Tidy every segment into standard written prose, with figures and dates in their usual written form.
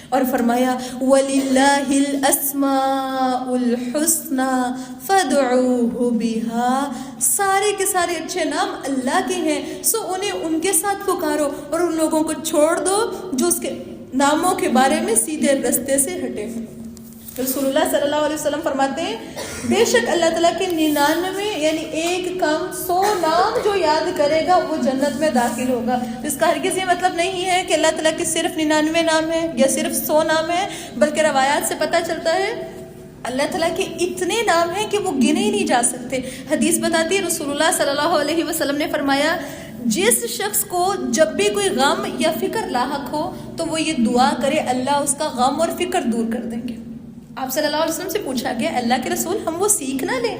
اور فرمایا وَلِلَّهِ الْأَسْمَاءُ الْحُسْنَى فَادْعُوهُ بِهَا، سارے کے سارے اچھے نام اللہ کے ہیں، سو انہیں ان کے ساتھ پکارو، اور ان لوگوں کو چھوڑ دو جو اس کے ناموں کے بارے میں سیدھے رستے سے ہٹے ہیں۔ رسول اللہ صلی اللہ علیہ وسلم فرماتے ہیں بے شک اللہ تعالیٰ کے 99 یعنی ایک کم 100 نام جو یاد کرے گا وہ جنت میں داخل ہوگا۔ اس کا ہرگز یہ مطلب نہیں ہے کہ اللہ تعالیٰ کے صرف 99 نام ہیں یا صرف 100 نام ہیں، بلکہ روایات سے پتہ چلتا ہے اللہ تعالیٰ کے اتنے نام ہیں کہ وہ گنے ہی نہیں جا سکتے۔ حدیث بتاتی ہے رسول اللہ صلی اللہ علیہ وسلم نے فرمایا جس شخص کو جب بھی کوئی غم یا فکر لاحق ہو تو وہ یہ دعا کرے اللہ اس کا غم اور فکر دور کر دیں گے۔ آپ صلی اللہ علیہ وسلم سے پوچھا گیا اللہ کے رسول ہم وہ سیکھ نہ لیں؟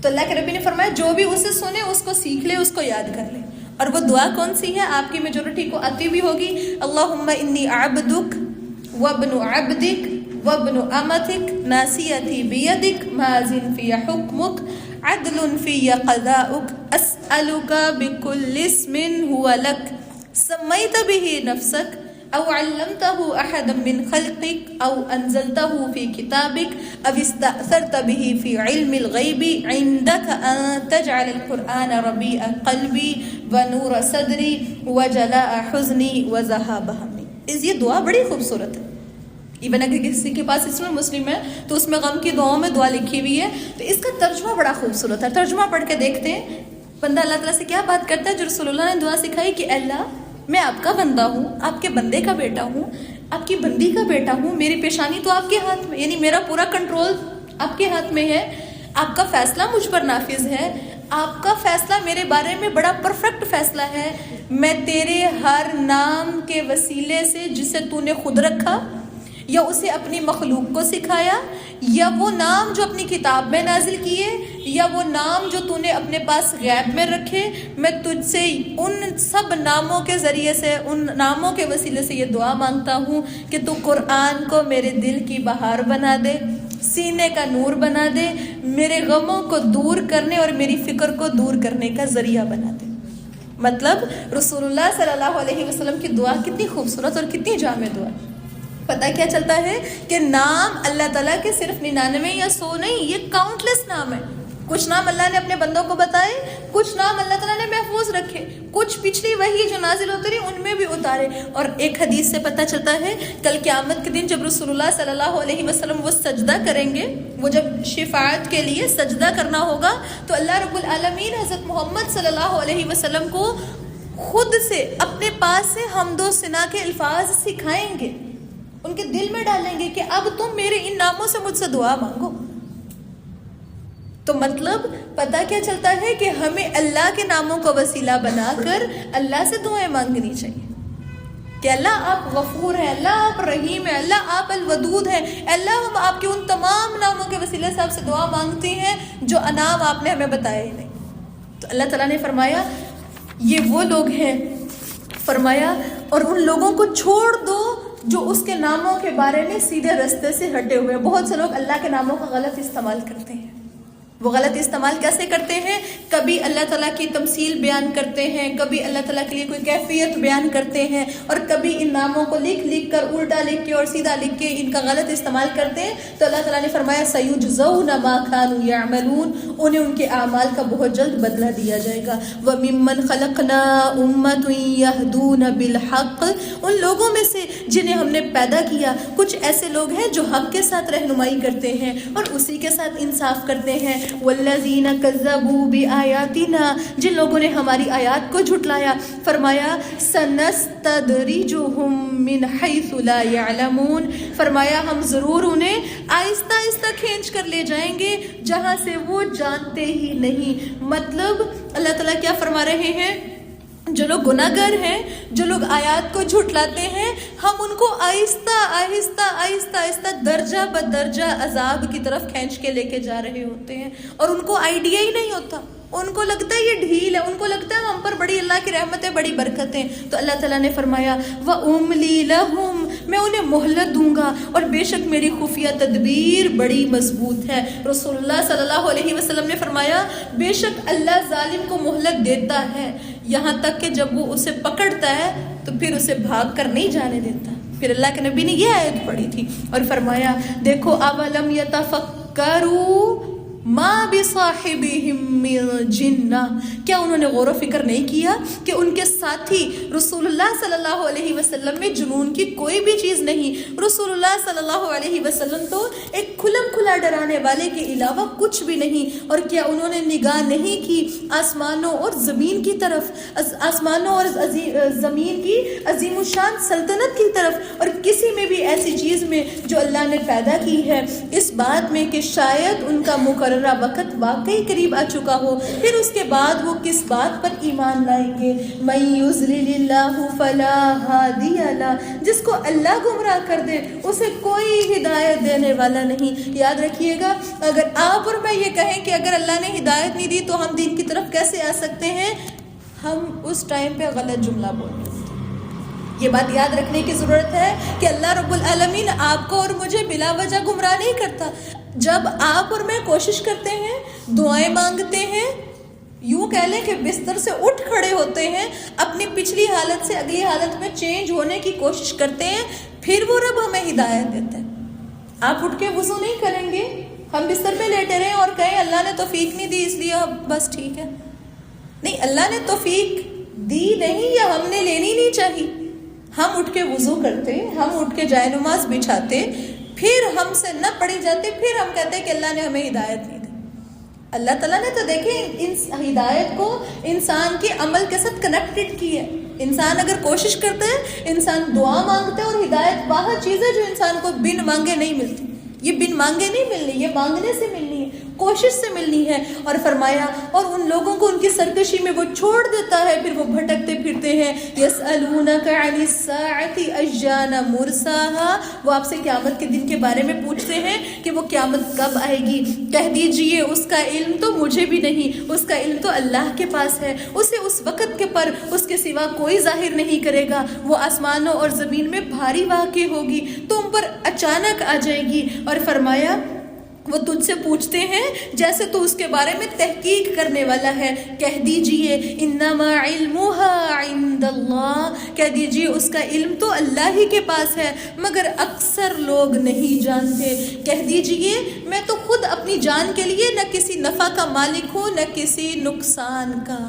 تو اللہ کے نبی نے فرمایا جو بھی اسے سنے اس کو سیکھ لے، اس کو یاد کر لے۔ اور وہ دعا کون سی ہے؟ آپ کی میجورٹی کو آتی بھی ہوگی، اللہم انی عبدک وابن عبدک وابن امتک ناسیتی بیدک ماض فی حکمک عدل فی قضاؤک اسألک بکل اسم هو لک سمیت به نفسک او علمته احدا من خلقك او انزلته في كتابك او استأثرت به في علم الغيب عندك ان تجعل القرآن ربيع قلبي ونور صدري وجلاء حزني وذهاب همي۔ یہ دعا بڑی خوبصورت ہے، ایون اگر کسی کے پاس اس میں مسلم ہے تو اس میں غم کی دعاؤں میں دعا لکھی ہوئی ہے، تو اس کا ترجمہ بڑا خوبصورت ہے۔ ترجمہ پڑھ کے دیکھتے ہیں بندہ اللہ تعالیٰ سے کیا بات کرتا ہے، جو رسول اللہ نے دعا سکھائی کہ اللہ میں آپ کا بندہ ہوں، آپ کے بندے کا بیٹا ہوں، آپ کی بندی کا بیٹا ہوں، میری پیشانی تو آپ کے ہاتھ میں، یعنی میرا پورا کنٹرول آپ کے ہاتھ میں ہے، آپ کا فیصلہ مجھ پر نافذ ہے، آپ کا فیصلہ میرے بارے میں بڑا پرفیکٹ فیصلہ ہے۔ میں تیرے ہر نام کے وسیلے سے جسے تو نے خود رکھا یا اسے اپنی مخلوق کو سکھایا، یا وہ نام جو اپنی کتاب میں نازل کیے، یا وہ نام جو تو نے اپنے پاس غیب میں رکھے، میں تجھ سے ان سب ناموں کے ذریعے سے، ان ناموں کے وسیلے سے یہ دعا مانگتا ہوں کہ تو قرآن کو میرے دل کی بہار بنا دے، سینے کا نور بنا دے، میرے غموں کو دور کرنے اور میری فکر کو دور کرنے کا ذریعہ بنا دے۔ مطلب رسول اللہ صلی اللہ علیہ وسلم کی دعا کتنی خوبصورت اور کتنی جامع دعا۔ پتہ کیا چلتا ہے کہ نام اللہ تعالیٰ کے صرف 99 یا 100 نہیں، یہ کاؤنٹلیس نام ہے۔ کچھ نام اللہ نے اپنے بندوں کو بتائے، کچھ نام اللہ تعالیٰ نے محفوظ رکھے، کچھ پچھلی وحی جو نازل ہوتی رہی ان میں بھی اتارے۔ اور ایک حدیث سے پتہ چلتا ہے کل قیامت کے دن جب رسول اللہ صلی اللہ علیہ وسلم وہ سجدہ کریں گے، وہ جب شفاعت کے لیے سجدہ کرنا ہوگا تو اللہ رب العالمین حضرت محمد صلی اللہ علیہ وسلم کو خود سے اپنے پاس سے حمد و ثنا کے الفاظ سکھائیں گے، ان کے دل میں ڈالیں گے کہ اب تم میرے ان ناموں سے مجھ سے دعا مانگو۔ تو مطلب پتہ کیا چلتا ہے کہ ہمیں اللہ کے ناموں کو وسیلہ بنا کر اللہ سے دعائیں مانگنی چاہیے کہ اللہ آپ غفور ہیں، اللہ آپ رحیم ہیں، اللہ آپ الودود ہیں، اللہ ہم آپ کے ان تمام ناموں کے وسیلے سے آپ سے دعا مانگتے ہیں جو انعام آپ نے ہمیں بتائے ہی نہیں۔ تو اللہ تعالیٰ نے فرمایا یہ وہ لوگ ہیں، فرمایا اور ان لوگوں کو چھوڑ دو جو اس کے ناموں کے بارے میں سیدھے رستے سے ہٹے ہوئے ہیں۔ بہت سے لوگ اللہ کے ناموں کا غلط استعمال کرتے ہیں۔ وہ غلط استعمال کیسے کرتے ہیں؟ کبھی اللہ تعالیٰ کی تمثیل بیان کرتے ہیں، کبھی اللہ تعالیٰ کے لیے کوئی کیفیت بیان کرتے ہیں، اور کبھی ان ناموں کو لکھ کر الٹا لکھ کے اور سیدھا لکھ کے ان کا غلط استعمال کرتے ہیں۔ تو اللہ تعالیٰ نے فرمایا سَيُجْزَوْنَ مَا كَانُوا يَعْمَلُونَ، انہیں ان کے اعمال کا بہت جلد بدلہ دیا جائے گا۔ وَمِمَّنْ خَلَقْنَا أُمَّةٌ يَهْدُونَ بِالْحَقِّ، ان لوگوں میں سے جنہیں ہم نے پیدا کیا کچھ ایسے لوگ ہیں جو حق کے ساتھ رہنمائی کرتے ہیں اور اسی کے ساتھ انصاف کرتے ہیں۔ والذین کذبوا بآیاتنا، جن لوگوں نے ہماری آیات کو جھٹلایا، فرمایا سنستدرجہم من حیث لا یعلمون، فرمایا ہم ضرور انہیں آہستہ آہستہ کھینچ کر لے جائیں گے جہاں سے وہ جانتے ہی نہیں۔ مطلب اللہ تعالیٰ کیا فرما رہے ہیں؟ جو لوگ گناہ گر ہیں، جو لوگ آیات کو جھٹلاتے ہیں، ہم ان کو آہستہ آہستہ آہستہ آہستہ درجہ بدرجہ عذاب کی طرف کھینچ کے لے کے جا رہے ہوتے ہیں، اور ان کو آئیڈیا ہی نہیں ہوتا، ان کو لگتا ہے یہ ڈھیل ہے، ان کو لگتا ہے ہم پر بڑی اللہ کی رحمتیں، بڑی برکتیں۔ تو اللہ تعالیٰ نے فرمایا وَأُمْلِي لَهُمْ، میں انہیں مہلت دوں گا اور بے شک میری خفیہ تدبیر بڑی مضبوط ہے۔ رسول اللہ صلی اللہ علیہ وسلم نے فرمایا بے شک اللہ ظالم کو مہلت دیتا ہے یہاں تک کہ جب وہ اسے پکڑتا ہے تو پھر اسے بھاگ کر نہیں جانے دیتا، پھر اللہ کے نبی نے یہ آیت پڑھی تھی اور فرمایا دیکھو اولم یتفکروا ما بصاحبہم من جنہ، کیا انہوں نے غور و فکر نہیں کیا کہ ان کے ساتھی رسول اللہ صلی اللہ علیہ وسلم میں جنون کی کوئی بھی چیز نہیں. رسول اللہ صلی اللہ علیہ وسلم تو ایک کھلم کھلا ڈرانے والے کے علاوہ کچھ بھی نہیں. اور کیا انہوں نے نگاہ نہیں کی آسمانوں اور زمین کی طرف، آسمانوں اور زمین کی عظیم الشان سلطنت کی طرف، اور کسی میں بھی ایسی چیز میں جو اللہ نے پیدا کی ہے اس بات میں کہ شاید ان کا مقررہ وقت واقعی قریب آ چکا ہو، پھر اس کے بعد وہ کس بات پر ایمان لائیں گے؟ من یضلل اللہ فلا ہادی لہ، جس کو اللہ گمراہ کر دے اسے کوئی ہدایت دینے والا نہیں. یاد رکھیے گا، اگر آپ اور میں یہ کہیں کہ اگر اللہ نے ہدایت نہیں دی تو ہم دین کی طرف کیسے آ سکتے ہیں، ہم اس ٹائم پہ غلط جملہ بولیں. یہ بات یاد رکھنے کی ضرورت ہے کہ اللہ رب العالمین آپ کو اور مجھے بلا وجہ گمراہ نہیں کرتا. جب آپ اور میں کوشش کرتے ہیں، دعائیں مانگتے ہیں، یوں کہہ لیں کہ بستر سے اٹھ کھڑے ہوتے ہیں، اپنی پچھلی حالت سے اگلی حالت میں چینج ہونے کی کوشش کرتے ہیں، پھر وہ رب ہمیں ہدایت دیتا ہے. آپ اٹھ کے وضو نہیں کریں گے، ہم بستر میں لیٹے رہیں اور کہیں اللہ نے توفیق نہیں دی اس لیے بس ٹھیک ہے. نہیں، اللہ نے توفیق دی نہیں یا ہم نے لینی نہیں چاہیے. ہم اٹھ کے وضو کرتے، ہم اٹھ کے جائے نماز بچھاتے، پھر ہم سے نہ پڑھی جاتی، پھر ہم کہتے ہیں کہ اللہ نے ہمیں ہدایت نہیں دی. اللہ تعالیٰ نے تو دیکھیں اس ہدایت کو انسان کے عمل کے ساتھ کنیکٹڈ کی ہے. انسان اگر کوشش کرتا ہے، انسان دعا مانگتا ہے، اور ہدایت باہر چیز ہے جو انسان کو بن مانگے نہیں ملتی. یہ بن مانگے نہیں ملنی، یہ مانگنے سے ملنی ہے، کوشش سے ملنی ہے. اور فرمایا اور ان لوگوں کو ان کی سرکشی میں وہ چھوڑ دیتا ہے، پھر وہ بھٹکتے پھرتے ہیں. یسألونک عن الساعۃ ایان مرساها، وہ آپ سے قیامت کے دن کے بارے میں پوچھتے ہیں کہ وہ قیامت کب آئے گی. کہہ دیجئے اس کا علم تو مجھے بھی نہیں، اس کا علم تو اللہ کے پاس ہے، اسے اس وقت کے پر اس کے سوا کوئی ظاہر نہیں کرے گا. وہ آسمانوں اور زمین میں بھاری واقع ہوگی، تم پر اچانک آ جائے گی. اور فرمایا وہ تجھ سے پوچھتے ہیں جیسے تو اس کے بارے میں تحقیق کرنے والا ہے. کہہ دیجئے انما علمها عند اللہ، کہہ دیجئے اس کا علم تو اللہ ہی کے پاس ہے، مگر اکثر لوگ نہیں جانتے. کہہ دیجئے میں تو خود اپنی جان کے لیے نہ کسی نفع کا مالک ہوں نہ کسی نقصان کا.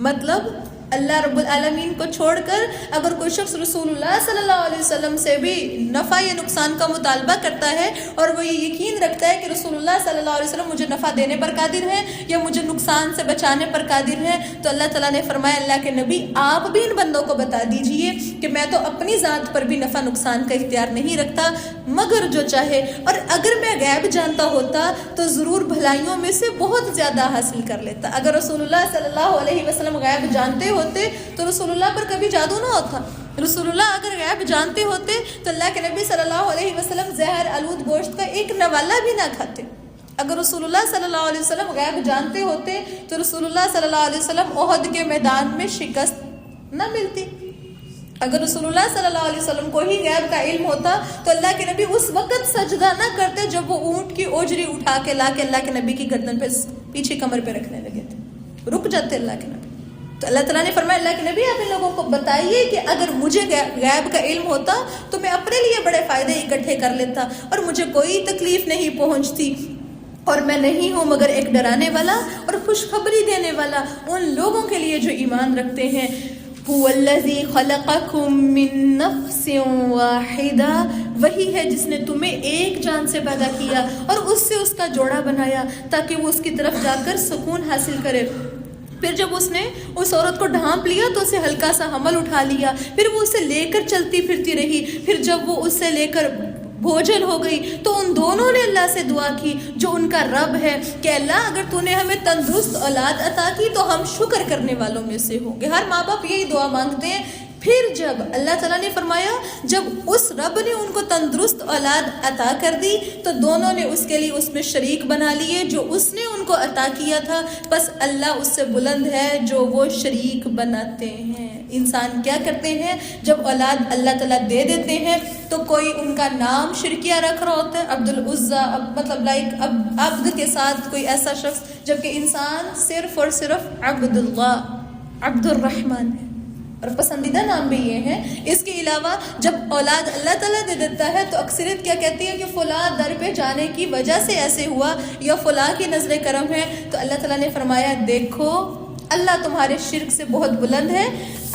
مطلب اللہ رب العالمین کو چھوڑ کر اگر کوئی شخص رسول اللہ صلی اللہ علیہ وسلم سے بھی نفع یا نقصان کا مطالبہ کرتا ہے اور وہ یہ یقین رکھتا ہے کہ رسول اللہ صلی اللہ علیہ وسلم مجھے نفع دینے پر قادر ہے یا مجھے نقصان سے بچانے پر قادر ہے، تو اللہ تعالیٰ نے فرمایا اللہ کے نبی آپ بھی ان بندوں کو بتا دیجئے کہ میں تو اپنی ذات پر بھی نفع نقصان کا اختیار نہیں رکھتا مگر جو چاہے. اور اگر میں غیب جانتا ہوتا تو ضرور بھلائیوں میں سے بہت زیادہ حاصل کر لیتا. اگر رسول اللہ صلی اللہ علیہ وسلم غیب جانتے ہوتے تو رسول اللہ پر کبھی جادو نہ ہوتا. رسول اللہ اگر غیب جانتے ہوتے تو اللہ کے نبی صلی اللہ علیہ وسلم زہر آلود گوشت کا ایک نوالا بھی نہ کھاتے. اگر رسول اللہ صلی اللہ علیہ وسلم غیب جانتے ہوتے تو رسول اللہ صلی اللہ علیہ وسلم احد کے میدان میں شکست نہ ملتی. اگر رسول اللہ صلی اللہ علیہ وسلم کو ہی غیب کا علم ہوتا تو اللہ کے نبی اس وقت سجدہ نہ کرتے جب وہ اونٹ کی اوجری اٹھا کے لا کے اللہ کے نبی کی گردن پہ پیچھے کمر پہ رکھنے لگے تھے. رک جاتے اللہ کے نبی. تو اللہ تعالیٰ نے فرمایا اللہ کے نبی آپ ان لوگوں کو بتائیے کہ اگر مجھے غیب کا علم ہوتا تو میں اپنے لیے بڑے فائدے اکٹھے کر لیتا اور مجھے کوئی تکلیف نہیں پہنچتی، اور میں نہیں ہوں مگر ایک ڈرانے والا اور خوشخبری دینے والا ان لوگوں کے لیے جو ایمان رکھتے ہیں. هو الذی خلقکم من نفس واحدہ، وہی ہے جس نے تمہیں ایک جان سے پیدا کیا اور اس سے اس کا جوڑا بنایا تاکہ وہ اس کی طرف جا کر سکون حاصل کرے. پھر جب اس نے اس عورت کو ڈھانپ لیا تو اسے ہلکا سا حمل اٹھا لیا، پھر وہ اسے لے کر چلتی پھرتی رہی. پھر جب وہ اس سے لے کر بوجھل ہو گئی تو ان دونوں نے اللہ سے دعا کی جو ان کا رب ہے کہ اللہ اگر تو نے ہمیں تندرست اولاد عطا کی تو ہم شکر کرنے والوں میں سے ہوں گے. ہر ماں باپ یہی دعا مانگتے ہیں. پھر جب اللہ تعالیٰ نے فرمایا جب اس رب نے ان کو تندرست اولاد عطا کر دی تو دونوں نے اس کے لیے اس میں شریک بنا لیے جو اس نے ان کو عطا کیا تھا، بس اللہ اس سے بلند ہے جو وہ شریک بناتے ہیں. انسان کیا کرتے ہیں جب اولاد اللہ تعالیٰ دے دیتے ہیں تو کوئی ان کا نام شرکیہ رکھ رہا ہوتا ہے، عبد العزیٰ، مطلب لائک عبد کے ساتھ کوئی ایسا شخص، جبکہ انسان صرف اور صرف عبد اللہ عبد الرحمن ہے. اور پسندیدہ نام بھی یہ ہیں. اس کے علاوہ جب اولاد اللہ تعالیٰ دے دیتا ہے تو اکثریت کیا کہتی ہے کہ فلاں در پہ جانے کی وجہ سے ایسے ہوا یا فلاں کی نظر کرم ہے. تو اللہ تعالیٰ نے فرمایا دیکھو اللہ تمہارے شرک سے بہت بلند ہے.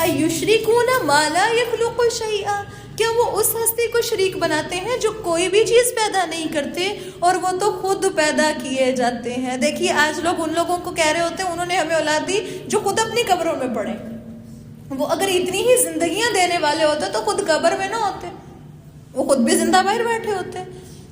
ایشرکون ما لا یخلق شیئا، کیا وہ اس ہستی کو شریک بناتے ہیں جو کوئی بھی چیز پیدا نہیں کرتے اور وہ تو خود پیدا کیے جاتے ہیں. دیکھیے آج لوگ ان لوگوں کو کہہ رہے ہوتے ہیں انہوں نے ہمیں اولاد دی جو خود اپنی قبروں میں پڑے. وہ اگر اتنی ہی زندگیاں دینے والے ہوتے تو خود قبر میں نہ ہوتے، وہ خود بھی زندہ باہر بیٹھے ہوتے.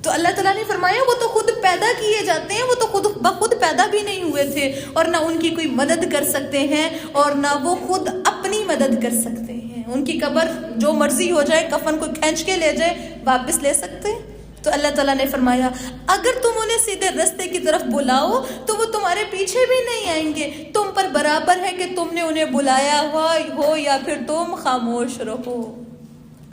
تو اللہ تعالیٰ نے فرمایا وہ تو خود پیدا کیے جاتے ہیں، وہ تو خود بخود پیدا بھی نہیں ہوئے تھے اور نہ ان کی کوئی مدد کر سکتے ہیں اور نہ وہ خود اپنی مدد کر سکتے ہیں. ان کی قبر جو مرضی ہو جائے، کفن کو کھینچ کے لے جائے، واپس لے سکتے. تو اللہ تعالیٰ نے فرمایا اگر تم انہیں سیدھے رستے کی طرف بلاؤ تو وہ تمہارے پیچھے بھی نہیں آئیں گے. تم پر برابر ہے کہ تم نے انہیں بلایا ہو یا پھر تم خاموش رہو.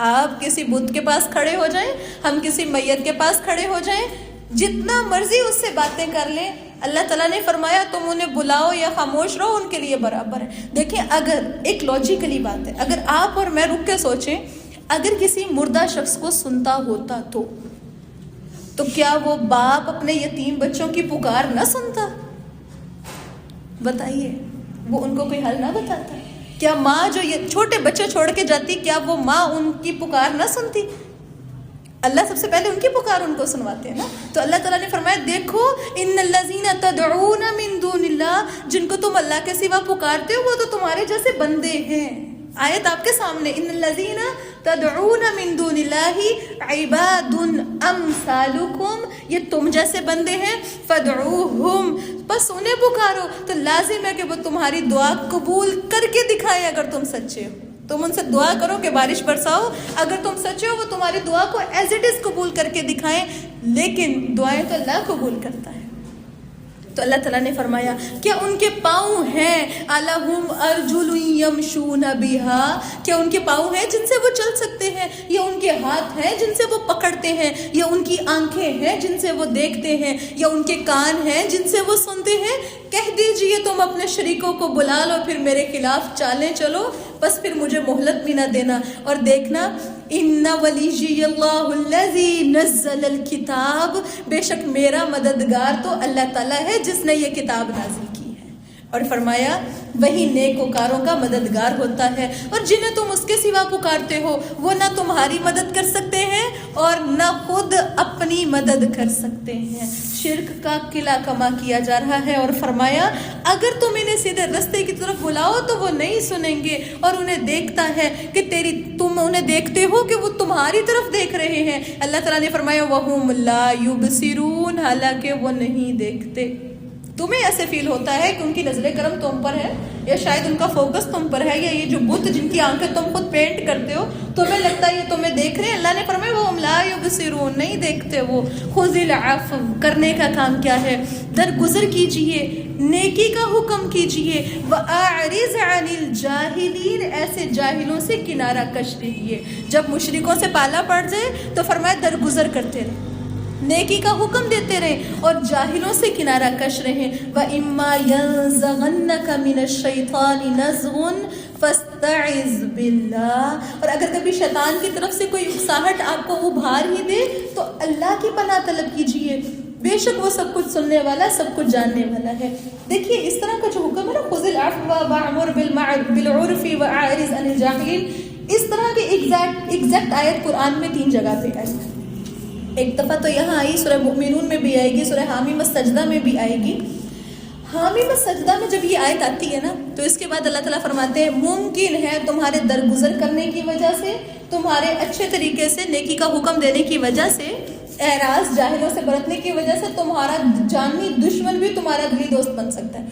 آپ کسی بت کے پاس کھڑے ہو جائیں، ہم کسی میت کے پاس کھڑے ہو جائیں، جتنا مرضی اس سے باتیں کر لیں، اللہ تعالیٰ نے فرمایا تم انہیں بلاؤ یا خاموش رہو، ان کے لیے برابر ہے. دیکھیں اگر ایک لاجیکلی بات ہے، اگر آپ اور میں رک کے سوچیں، اگر کسی مردہ شخص کو سنتا ہوتا تو کیا وہ باپ اپنے یتیم بچوں کی پکار نہ سنتا؟ بتائیے، وہ ان کو کوئی حل نہ بتاتا؟ کیا ماں جو یہ چھوٹے بچے چھوڑ کے جاتی، کیا وہ ماں ان کی پکار نہ سنتی؟ اللہ سب سے پہلے ان کی پکار ان کو سنواتے ہیں نا. تو اللہ تعالیٰ نے فرمایا دیکھو ان الذین تدعون من دون اللہ، جن کو تم اللہ کے سوا پکارتے ہو وہ تو تمہارے جیسے بندے ہیں. آیت آپ کے سامنے، ان الذین تدعون من دون اللہ عباد امثالکم، یہ تم جیسے بندے ہیں. فدعوہم، بس انہیں پکارو. تو لازم ہے کہ وہ تمہاری دعا قبول کر کے دکھائیں. اگر تم سچے ہو تم ان سے دعا کرو کہ بارش برساؤ، اگر تم سچے ہو وہ تمہاری دعا کو ایز اٹ از قبول کر کے دکھائیں. لیکن دعائیں تو اللہ قبول کرتا ہے. تو اللہ تعالیٰ نے فرمایا کیا ان کے پاؤں ہیں الہم ارجل یمشون بہا، کیا ان کے پاؤں ہیں جن سے وہ چل سکتے ہیں، یا ان کے ہاتھ ہیں جن سے وہ پکڑتے ہیں، یا ان کی آنکھیں ہیں جن سے وہ دیکھتے ہیں، یا ان کے کان ہیں جن سے وہ سنتے ہیں؟ کہہ دیجئے تم اپنے شریکوں کو بلا لو پھر میرے خلاف چالیں چلو، بس پھر مجھے مہلت بھی نہ دینا. اور دیکھنا ان ولیی اللہ الذی نزل الکتاب، بے شک میرا مددگار تو اللہ تعالیٰ ہے جس نے یہ کتاب نازل کی ہے. اور فرمایا وہی نیکوکاروں کا مددگار ہوتا ہے. اور جنہیں تم اس کے سوا پکارتے ہو وہ نہ تمہاری مدد کر سکتے ہیں اور نہ خود اپنی مدد کر سکتے ہیں. شرک کا قلعہ کما کیا جا رہا ہے. اور فرمایا اگر تم انہیں سیدھے رستے کی طرف بلاؤ تو وہ نہیں سنیں گے. اور انہیں دیکھتا ہے کہ تم انہیں دیکھتے ہو کہ وہ تمہاری طرف دیکھ رہے ہیں. اللہ تعالیٰ نے فرمایا وَهُمْ لَا يُبْصِرُونَ، حالانکہ وہ نہیں دیکھتے. تمہیں ایسے فیل ہوتا ہے کہ ان کی نظر کرم تم پر ہے، یا شاید ان کا فوکس تم پر ہے، یا یہ جو بت جن کی آنکھیں تم خود پینٹ کرتے ہو تمہیں لگتا ہے یہ تمہیں دیکھ رہے ہیں. اللہ نے فرمایا وَهُمْ لَا يُبْصِرُونَ، نہیں دیکھتے وہ. خُذِ الْعَفْوَ، کرنے کا کام کیا ہے؟ درگزر کیجئے، نیکی کا حکم کیجئے. وَأَعْرِضْ عَنِ الْجَاهِلِينَ، ایسے جاہلوں سے کنارہ کش رہیے. جب مشرکوں سے پالا پڑ جائے تو فرمایا درگزر کرتے رہے، نیکی کا حکم دیتے رہیں اور جاہلوں سے کنارہ کش رہیں. وَإِمَّا يَنزَغَنَّكَ مِنَ الشَّيْطَانِ نَزْغٌ فَاسْتَعِذْ بِاللَّهِ، اور اگر کبھی شیطان کی طرف سے کوئی اکساہٹ آپ کو ابھار ہی دے تو اللہ کی پناہ طلب کیجئے، بے شک وہ سب کچھ سننے والا، سب کچھ جاننے والا ہے. دیکھیے اس طرح کا جو حکم ہے نا، خُذِ الْعَفْوَ وَأْمُرْ بِالْعُرْفِ وَأَعْرِضْ عَنِ الْجَاهِلِينَ، اس طرح کے ایگزیکٹ آیت قرآن میں 3 جگہ پہ آئی. ایک دفعہ تو یہاں آئی، سورہ مؤمنون میں بھی آئے گی، سورہ حامیم السجدہ میں بھی آئے گی. حامیم السجدہ میں جب یہ آیت آتی ہے نا تو اس کے بعد اللہ تعالیٰ فرماتے ہیں ممکن ہے تمہارے درگزر کرنے کی وجہ سے، تمہارے اچھے طریقے سے نیکی کا حکم دینے کی وجہ سے، اعراض جاہلوں سے برتنے کی وجہ سے تمہارا جانی دشمن بھی تمہارا دلی دوست بن سکتا ہے.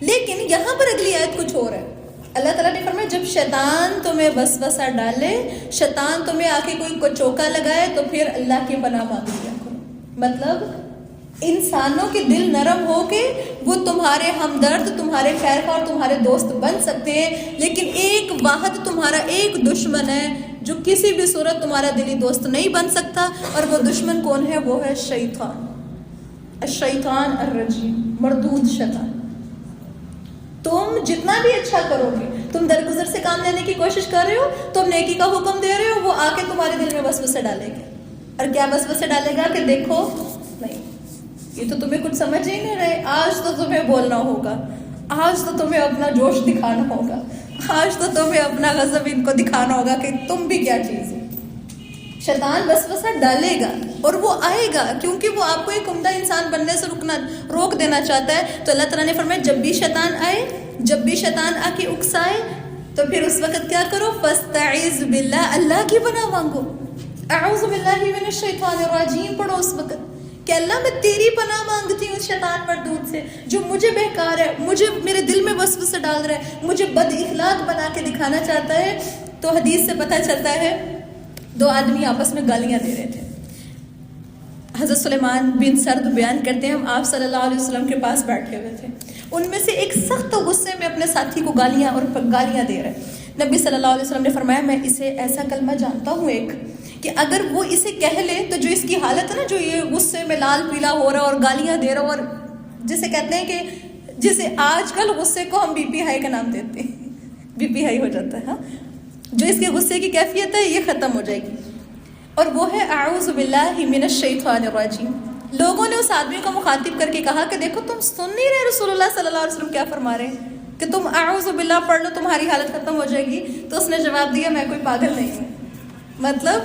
لیکن یہاں پر اگلی آیت کچھ اور ہے. اللہ تعالیٰ نے فرمایا جب شیطان تمہیں وسوسہ ڈالے، شیطان تمہیں آ کے کوئی چوکا لگائے تو پھر اللہ کی پناہ مانگ لیا کرو. مطلب انسانوں کے دل نرم ہو کے وہ تمہارے ہمدرد، تمہارے خیر خواہ اور تمہارے دوست بن سکتے ہیں، لیکن ایک واحد تمہارا ایک دشمن ہے جو کسی بھی صورت تمہارا دلی دوست نہیں بن سکتا. اور وہ دشمن کون ہے؟ وہ ہے شیطان، الشیطان الرجیم، مردود شیطان. تم جتنا بھی اچھا کرو گے، تم درگزر سے کام لینے کی کوشش کر رہے ہو، تم نیکی کا حکم دے رہے ہو، وہ آ کے تمہارے دل میں وسوسے ڈالے گا. اور کیا وسوسے ڈالے گا کہ دیکھو نہیں، یہ تو تمہیں کچھ سمجھ ہی نہیں رہے، آج تو تمہیں بولنا ہوگا، آج تو تمہیں اپنا جوش دکھانا ہوگا، آج تو تمہیں اپنا غضب ان کو دکھانا ہوگا کہ تم بھی کیا چیز ہو. شیطان وسوسہ ڈالے گا اور وہ آئے گا، کیونکہ وہ آپ کو ایک عمدہ انسان بننے سے روک دینا چاہتا ہے. تو اللہ تعالیٰ نے فرمایا جب بھی شیطان آئے، جب بھی شیطان آ کے اکسائے تو پھر اس وقت کیا کرو، فاستعذ باللہ، اللہ کی پناہ مانگو. اعوذ باللہ من الشیطان الرجیم پڑھو اس وقت کہ اللہ میں تیری پناہ مانگتی ہوں شیطان مردود سے جو مجھے بہکار ہے، مجھے میرے دل میں وسوسے ڈال رہا ہے، مجھے بد اخلاق بنا کے دکھانا چاہتا ہے. تو حدیث سے پتہ چلتا ہے 2 آدمی آپس میں گالیاں دے رہے تھے. حضرت سلیمان بن سرد بیان کرتے ہیں ہم آپ صلی اللہ علیہ وسلم کے پاس بیٹھے ہوئے تھے، ان میں سے ایک سخت غصے میں اپنے ساتھی کو گالیاں دے رہے. نبی صلی اللہ علیہ وسلم نے فرمایا میں اسے ایسا کلمہ جانتا ہوں ایک کہ اگر وہ اسے کہہ لے تو جو اس کی حالت ہے نا، جو یہ غصے میں لال پیلا ہو رہا اور گالیاں دے رہا، اور جسے کہتے ہیں کہ جسے آج کل غصے کو ہم بی پی ہائی کا نام دیتے ہیں، بی پی ہائی ہو جاتا ہے، ہاں، جو اس کے غصے کی کیفیت ہے یہ ختم ہو جائے گی، اور وہ ہے اعوذ باللہ من الشیطان الرجیم. لوگوں نے اس آدمی کو مخاطب کر کے کہا کہ دیکھو تم سن نہیں رہے رسول اللہ صلی اللہ علیہ وسلم کیا فرما رہے ہیں کہ تم اعوذ باللہ پڑھ لو تمہاری حالت ختم ہو جائے گی. تو اس نے جواب دیا میں کوئی پاگل نہیں ہوں. مطلب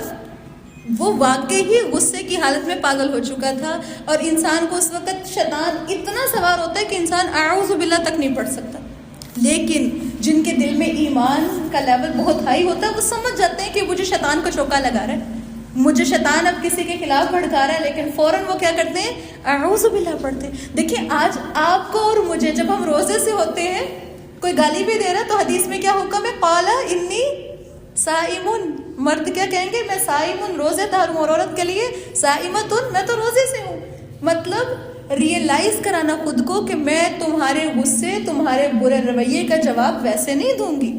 وہ واقعی ہی غصے کی حالت میں پاگل ہو چکا تھا، اور انسان کو اس وقت شیطان اتنا سوار ہوتا ہے کہ انسان اعوذ باللہ تک نہیں پڑھ سکتا. لیکن جن کے دل میں ایمان کا لیول بہت ہائی ہوتا ہے وہ سمجھ جاتے ہیں کہ مجھے شیطان کو چوکا لگا رہا ہے، مجھے شیطان اب کسی کے خلاف بھڑکا رہا ہے، لیکن فوراً وہ کیا کرتے ہیں، اعوذ باللہ پڑھتے ہیں. دیکھیں آج آپ کو اور مجھے جب ہم روزے سے ہوتے ہیں، کوئی گالی بھی دے رہا تو حدیث میں کیا حکم ہے، قال انی صائمن، مرد کیا کہیں گے، میں صائمن، روزے دار ہوں، اور عورت کے لیے صائمتن، میں تو روزے سے ہوں. مطلب ریئلائز کرانا خود کو کہ میں تمہارے غصے، تمہارے برے رویے کا جواب ویسے نہیں دوں گی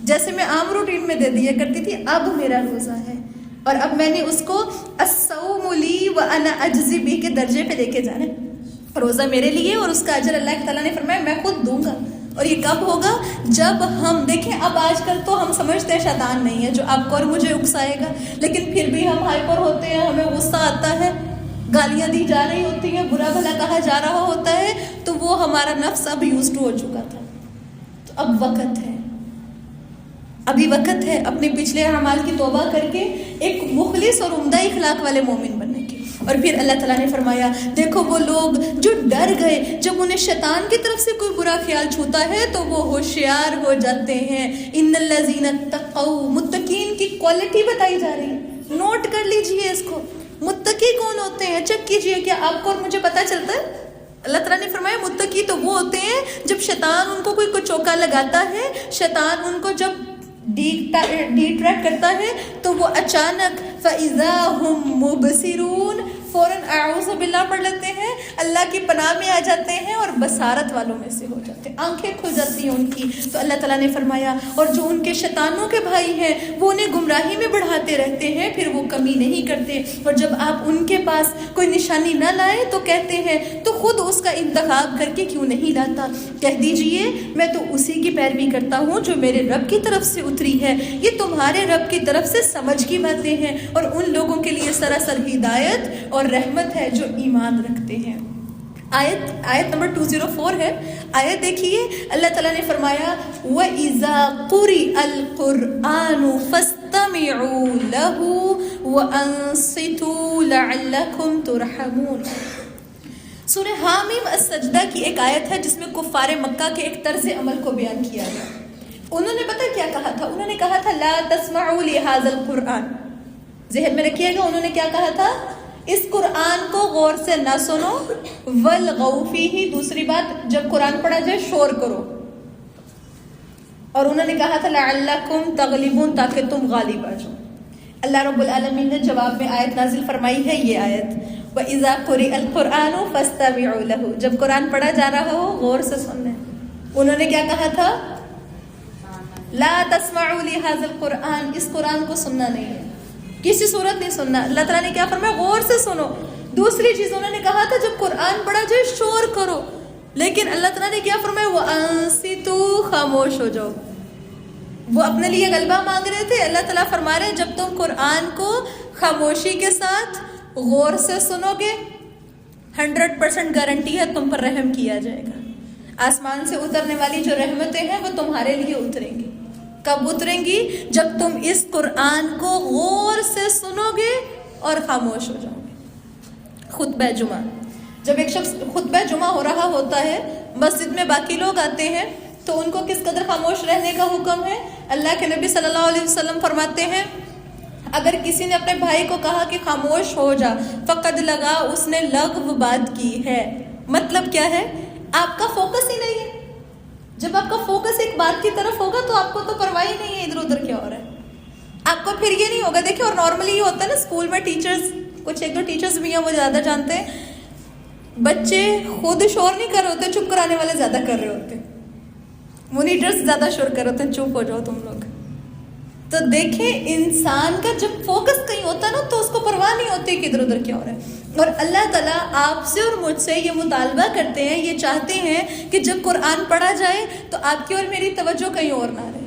جیسے میں عام روٹین میں دے دیا کرتی تھی. اب میرا روزہ ہے اور اب میں نے اس کو الصوم لی وانا اجزی بہ کے درجے پہ لے کے جانا ہے. روزہ میرے لیے اور اس کا اجر اللہ تعالیٰ نے فرمایا میں خود دوں گا. اور یہ کب ہوگا، جب ہم دیکھیں اب آج کل تو ہم سمجھتے ہیں شیطان نہیں ہے جو آپ کو اور مجھے اکسائے گا، لیکن پھر بھی ہم ہائپر ہوتے ہیں، ہمیں غصہ آتا ہے، گالیاں دی جا رہی ہوتی ہیں، برا بھلا کہا جا رہا ہوتا ہے، تو وہ ہمارا نفس اب یوزڈ ہو چکا تھا. تو اب وقت ہے، ابھی وقت ہے اپنے پچھلے اعمال کی توبہ کر کے ایک مخلص اور عمدہ اخلاق والے مومن بننے کی. اور پھر اللہ تعالیٰ نے فرمایا دیکھو وہ لوگ جو ڈر گئے جب انہیں شیطان کی طرف سے کوئی برا خیال چھوتا ہے تو وہ ہوشیار ہو جاتے ہیں. ان الذین اتقوا، متقین کی کوالٹی بتائی جا رہی ہے، نوٹ کر لیجئے اس کو. متقی کون ہوتے ہیں چیک کیجئے، کیا آپ کو اور مجھے پتہ چلتا ہے؟ اللہ تعالیٰ نے فرمایا متقی تو وہ ہوتے ہیں جب شیطان ان کو کوئی چوکا لگاتا ہے، شیطان ان کو جب ڈیٹریکٹ کرتا ہے تو وہ اچانک فَإِذَا هُمْ مُبْصِرُونَ فوراً اعوذ باللہ پڑھ لیتے ہیں، اللہ کی پناہ میں آ جاتے ہیں اور بصارت والوں میں سے ہو جاتے ہیں، آنکھیں کھل جاتی ہیں ان کی. تو اللہ تعالیٰ نے فرمایا اور جو ان کے شیطانوں کے بھائی ہیں وہ انہیں گمراہی میں بڑھاتے رہتے ہیں، پھر وہ کمی نہیں کرتے، اور جب آپ ان کے پاس کوئی نشانی نہ لائے تو کہتے ہیں تو خود اس کا انتخاب کر کے کیوں نہیں لاتا. کہہ دیجئے میں تو اسی کی پیروی کرتا ہوں جو میرے رب کی طرف سے اتری ہے، یہ تمہارے رب کی طرف سے سمجھ کی باتیں ہیں، اور ان لوگوں کے لیے سراسر ہدایت اور رحمت ہے جو ایمان رکھتے ہیں. آیت نمبر 204 ہے. آیت دیکھیے اللہ تعالیٰ نے فرمایا وَإِذَا قُرِئَ الْقُرْآنُ فَاسْتَمِعُوا لَهُ وَأَنصِتُوا لَعَلَّكُمْ تُرْحَمُونَ. سورہ حامیم السجدہ کی ایک آیت ہے جس میں کفار مکہ کے ایک طرز عمل کو بیان کیا گیا. انہوں نے پتہ کیا کہا تھا؟ انہوں نے کہا تھا لا تسمعوا لهذا القرآن. ذہن میں رکھیے گا انہوں نے کیا کہا تھا، اس قرآن کو غور سے نہ سنو، والغوا فیہ، دوسری بات جب قرآن پڑھا جائے شور کرو، اور انہوں نے کہا تھا لعلکم تغلبون، تاکہ تم غالب آ جاؤ. اللہ رب العالمین نے جواب میں آیت نازل فرمائی ہے یہ آیت وَإِذَا قُرِئَ الْقُرْآنُ فَاسْتَمِعُوا لَهُ. جب قرآن پڑھا جا رہا ہو غور سے سننا. انہوں نے کیا کہا تھا، لا تسمعوا لهذا القرآن، اس قرآن کو سننا نہیں ہے، کسی صورت نہیں سننا. اللہ تعالیٰ نے کیا فرمایا، غور سے سنو. دوسری چیز انہوں نے کہا تھا جب قرآن پڑھا جائے شور کرو. لیکن اللہ تعالیٰ نے کیا فرمایا؟ وَأَنصِتُوا، خاموش ہو جاؤ. وہ اپنے لیے غلبہ مانگ رہے تھے، اللہ تعالیٰ فرما رہے ہیں جب تم قرآن کو خاموشی کے ساتھ غور سے سنو گے 100% گارنٹی ہے تم پر رحم کیا جائے گا. آسمان سے اترنے والی جو رحمتیں ہیں وہ تمہارے لیے اتریں گی. کب اتریں گی؟ جب تم اس قرآن کو غور سے سنو گے اور خاموش ہو جاؤ گے. خطبہ جمعہ، جب ایک شخص خطبہ جمعہ ہو رہا ہوتا ہے، مسجد میں باقی لوگ آتے ہیں تو ان کو کس قدر خاموش رہنے کا حکم ہے؟ اللہ کے نبی صلی اللہ علیہ وسلم فرماتے ہیں اگر کسی نے اپنے بھائی کو کہا کہ خاموش ہو جا، فقد لگا، اس نے لغو بات کی ہے. مطلب کیا ہے؟ آپ کا فوکس ہی نہیں ہے. جب آپ کا فوکس ایک بات کی طرف ہوگا تو آپ کو تو پرواہ ہی نہیں ہے ادھر ادھر کیا ہو رہا ہے. آپ کو پھر یہ نہیں ہوگا. دیکھیں، اور نارملی یہ ہوتا ہے نا اسکول میں ٹیچرز، کچھ ایک دو ٹیچرز بھی ہیں وہ زیادہ جانتے ہیں، بچے خود شور نہیں کر رہے ہوتے، چپ کرانے والے زیادہ کر رہے ہوتے ہیں. مونیٹرز زیادہ شور کر رہے ہوتے ہیں، چپ ہو جاؤ تم لوگ. تو دیکھیں انسان کا جب فوکس کہیں ہوتا ہے نا تو اس کو پرواہ نہیں ہوتی کہ ادھر ادھر کیا ہو رہا ہے. اور اللہ تعالیٰ آپ سے اور مجھ سے یہ مطالبہ کرتے ہیں، یہ چاہتے ہیں کہ جب قرآن پڑھا جائے تو آپ کی اور میری توجہ کہیں اور نہ رہے.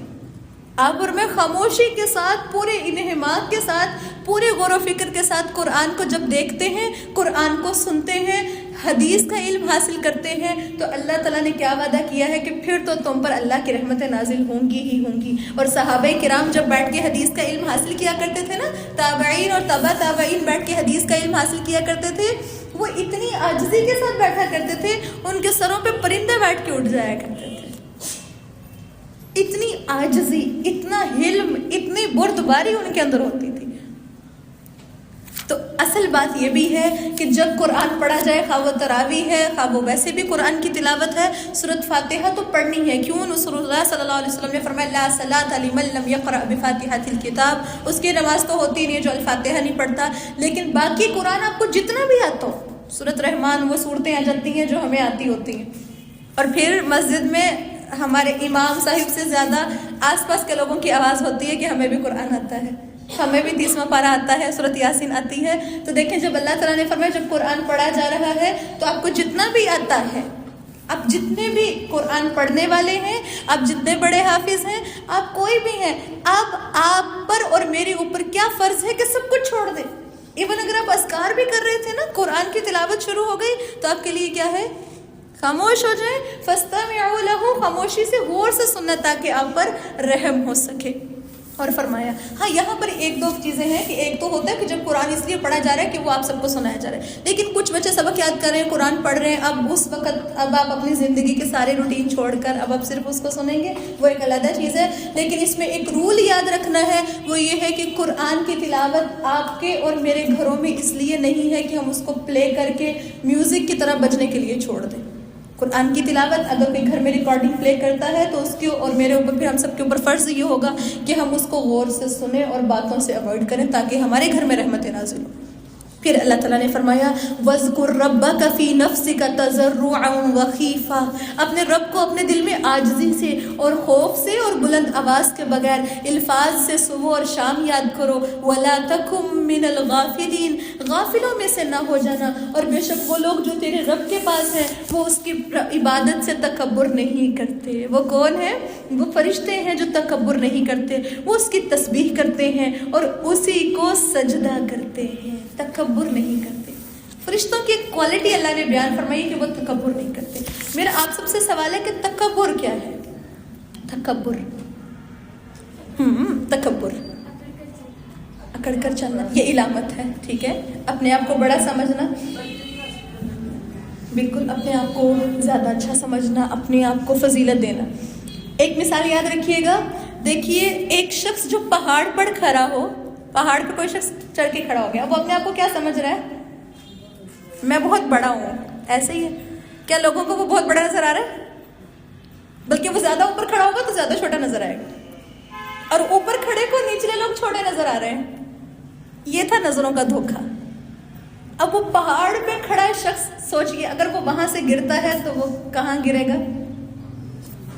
آپ اور میں خاموشی کے ساتھ، پورے انہماک کے ساتھ، پورے غور و فکر کے ساتھ قرآن کو جب دیکھتے ہیں، قرآن کو سنتے ہیں، حدیث کا علم حاصل کرتے ہیں، تو اللہ تعالیٰ نے کیا وعدہ کیا ہے کہ پھر تو تم پر اللہ کی رحمتیں نازل ہوں گی ہی ہوں گی. اور صحابہ کرام جب بیٹھ کے حدیث کا علم حاصل کیا کرتے تھے نا، تابعین اور تبع تابعین بیٹھ کے حدیث کا علم حاصل کیا کرتے تھے، وہ اتنی عاجزی کے ساتھ بیٹھا کرتے تھے، ان کے سروں پہ پرندے بیٹھ کے اٹھ جایا کرتے تھے. اتنی عاجزی، اتنا علم، اتنی بردباری ان کے اندر ہوتی تھی. تو اصل بات یہ بھی ہے کہ جب قرآن پڑھا جائے، خواہ وہ تراویح ہے، خواہ وہ ویسے بھی قرآن کی تلاوت ہے، سورۃ فاتحہ تو پڑھنی ہے. کیوں؟ رسول اللہ صلی اللہ علیہ وسلم نے فرمایا لا صلاۃ لمن لم یقرأ بفاتحۃ الکتاب، اس کی نماز تو ہوتی نہیں ہے جو الفاتحہ نہیں پڑھتا. لیکن باقی قرآن آپ کو جتنا بھی آتا ہو، سورۃ رحمان، وہ صورتیں آ جاتی ہیں جو ہمیں آتی ہوتی ہیں. اور پھر مسجد میں ہمارے امام صاحب سے زیادہ آس پاس کے لوگوں کی آواز ہوتی ہے کہ ہمیں بھی قرآن آتا ہے، ہمیں بھی 30واں پارہ آتا ہے، سورۃ یاسین آتی ہے. تو دیکھیں جب اللہ تعالیٰ نے فرمایا جب قرآن پڑھا جا رہا ہے تو آپ کو جتنا بھی آتا ہے، آپ جتنے بھی قرآن پڑھنے والے ہیں، آپ جتنے بڑے حافظ ہیں، آپ کوئی بھی ہیں، آپ پر اور میرے اوپر کیا فرض ہے کہ سب کچھ چھوڑ دیں. ایون اگر آپ اذکار بھی کر رہے تھے نا، قرآن کی تلاوت شروع ہو گئی تو آپ کے لیے کیا ہے؟ خاموش ہو جائیں. فاستمعوا له، خاموشی سے غور سے سننا تاکہ آپ پر رحم ہو سکے. اور فرمایا ہاں یہاں پر ایک دو چیزیں ہیں کہ ایک تو ہوتا ہے کہ جب قرآن اس لیے پڑھا جا رہا ہے کہ وہ آپ سب کو سنایا جا رہا ہے، لیکن کچھ بچے سبق یاد کر رہے ہیں، قرآن پڑھ رہے ہیں، اب اس وقت اب آپ اپنی زندگی کے سارے روٹین چھوڑ کر اب آپ صرف اس کو سنیں گے، وہ ایک علیحدہ چیز ہے. لیکن اس میں ایک رول یاد رکھنا ہے، وہ یہ ہے کہ قرآن کی تلاوت آپ کے اور میرے گھروں میں اس لیے نہیں ہے کہ ہم اس کو پلے کر کے میوزک کی طرح بجنے کے لیے چھوڑ دیں. قرآن کی تلاوت اگر کوئی گھر میں ریکارڈنگ پلے کرتا ہے تو اس کے اور میرے اوپر، پھر ہم سب کے اوپر فرض یہ ہوگا کہ ہم اس کو غور سے سنیں اور باتوں سے اوائڈ کریں تاکہ ہمارے گھر میں رحمتیں نازل ہوں. پھر اللہ تعالیٰ نے فرمایا وَاذْكُرْ رَبَّكَ فِي نَفْسِكَ تَضَرُّعًا وَخِيفًا، اپنے رب کو اپنے دل میں عاجزی سے اور خوف سے اور بلند آواز کے بغیر الفاظ سے صبح اور شام یاد کرو. وَلَا تَكُن مِّنَ الْغَافِلِينَ، غافلوں میں سے نہ ہو جانا. اور بے شک وہ لوگ جو تیرے رب کے پاس ہیں وہ اس کی عبادت سے تکبر نہیں کرتے. وہ کون ہیں؟ وہ فرشتے ہیں جو تکبر نہیں کرتے، وہ اس کی تسبیح کرتے ہیں اور اسی کو سجدہ کرتے ہیں، تکبر نہیں کرتے. فرشتوں کی ایک کوالٹی اللہ نے بیان فرمائی کہ وہ تکبر نہیں کرتے. میرا آپ سب سے سوال ہے کہ تکبر کیا ہے؟ تکبر تکبر اکڑ کر چلنا، یہ علامت ہے، ٹھیک ہے. اپنے آپ کو بڑا سمجھنا، بالکل اپنے آپ کو زیادہ اچھا سمجھنا، اپنے آپ کو فضیلت دینا. ایک مثال یاد رکھیے گا، دیکھیے ایک شخص جو پہاڑ پر کھڑا ہو، پہاڑ پہ کوئی شخص چڑھ کے کھڑا ہو گیا، وہ اپنے آپ کو کیا سمجھ رہا ہے؟ میں بہت بڑا ہوں. ایسے ہی ہے کیا لوگوں کو وہ بہت بڑا نظر آ رہا ہے؟ بلکہ وہ زیادہ اوپر کھڑا ہوگا تو زیادہ چھوٹا نظر آئے گا، اور اوپر کھڑے کو نچلے لوگ چھوٹے نظر آ رہے ہیں. یہ تھا نظروں کا دھوکہ. اب وہ پہاڑ پہ کھڑا شخص سوچئے اگر وہ وہاں سے گرتا ہے تو وہ کہاں گرے گا؟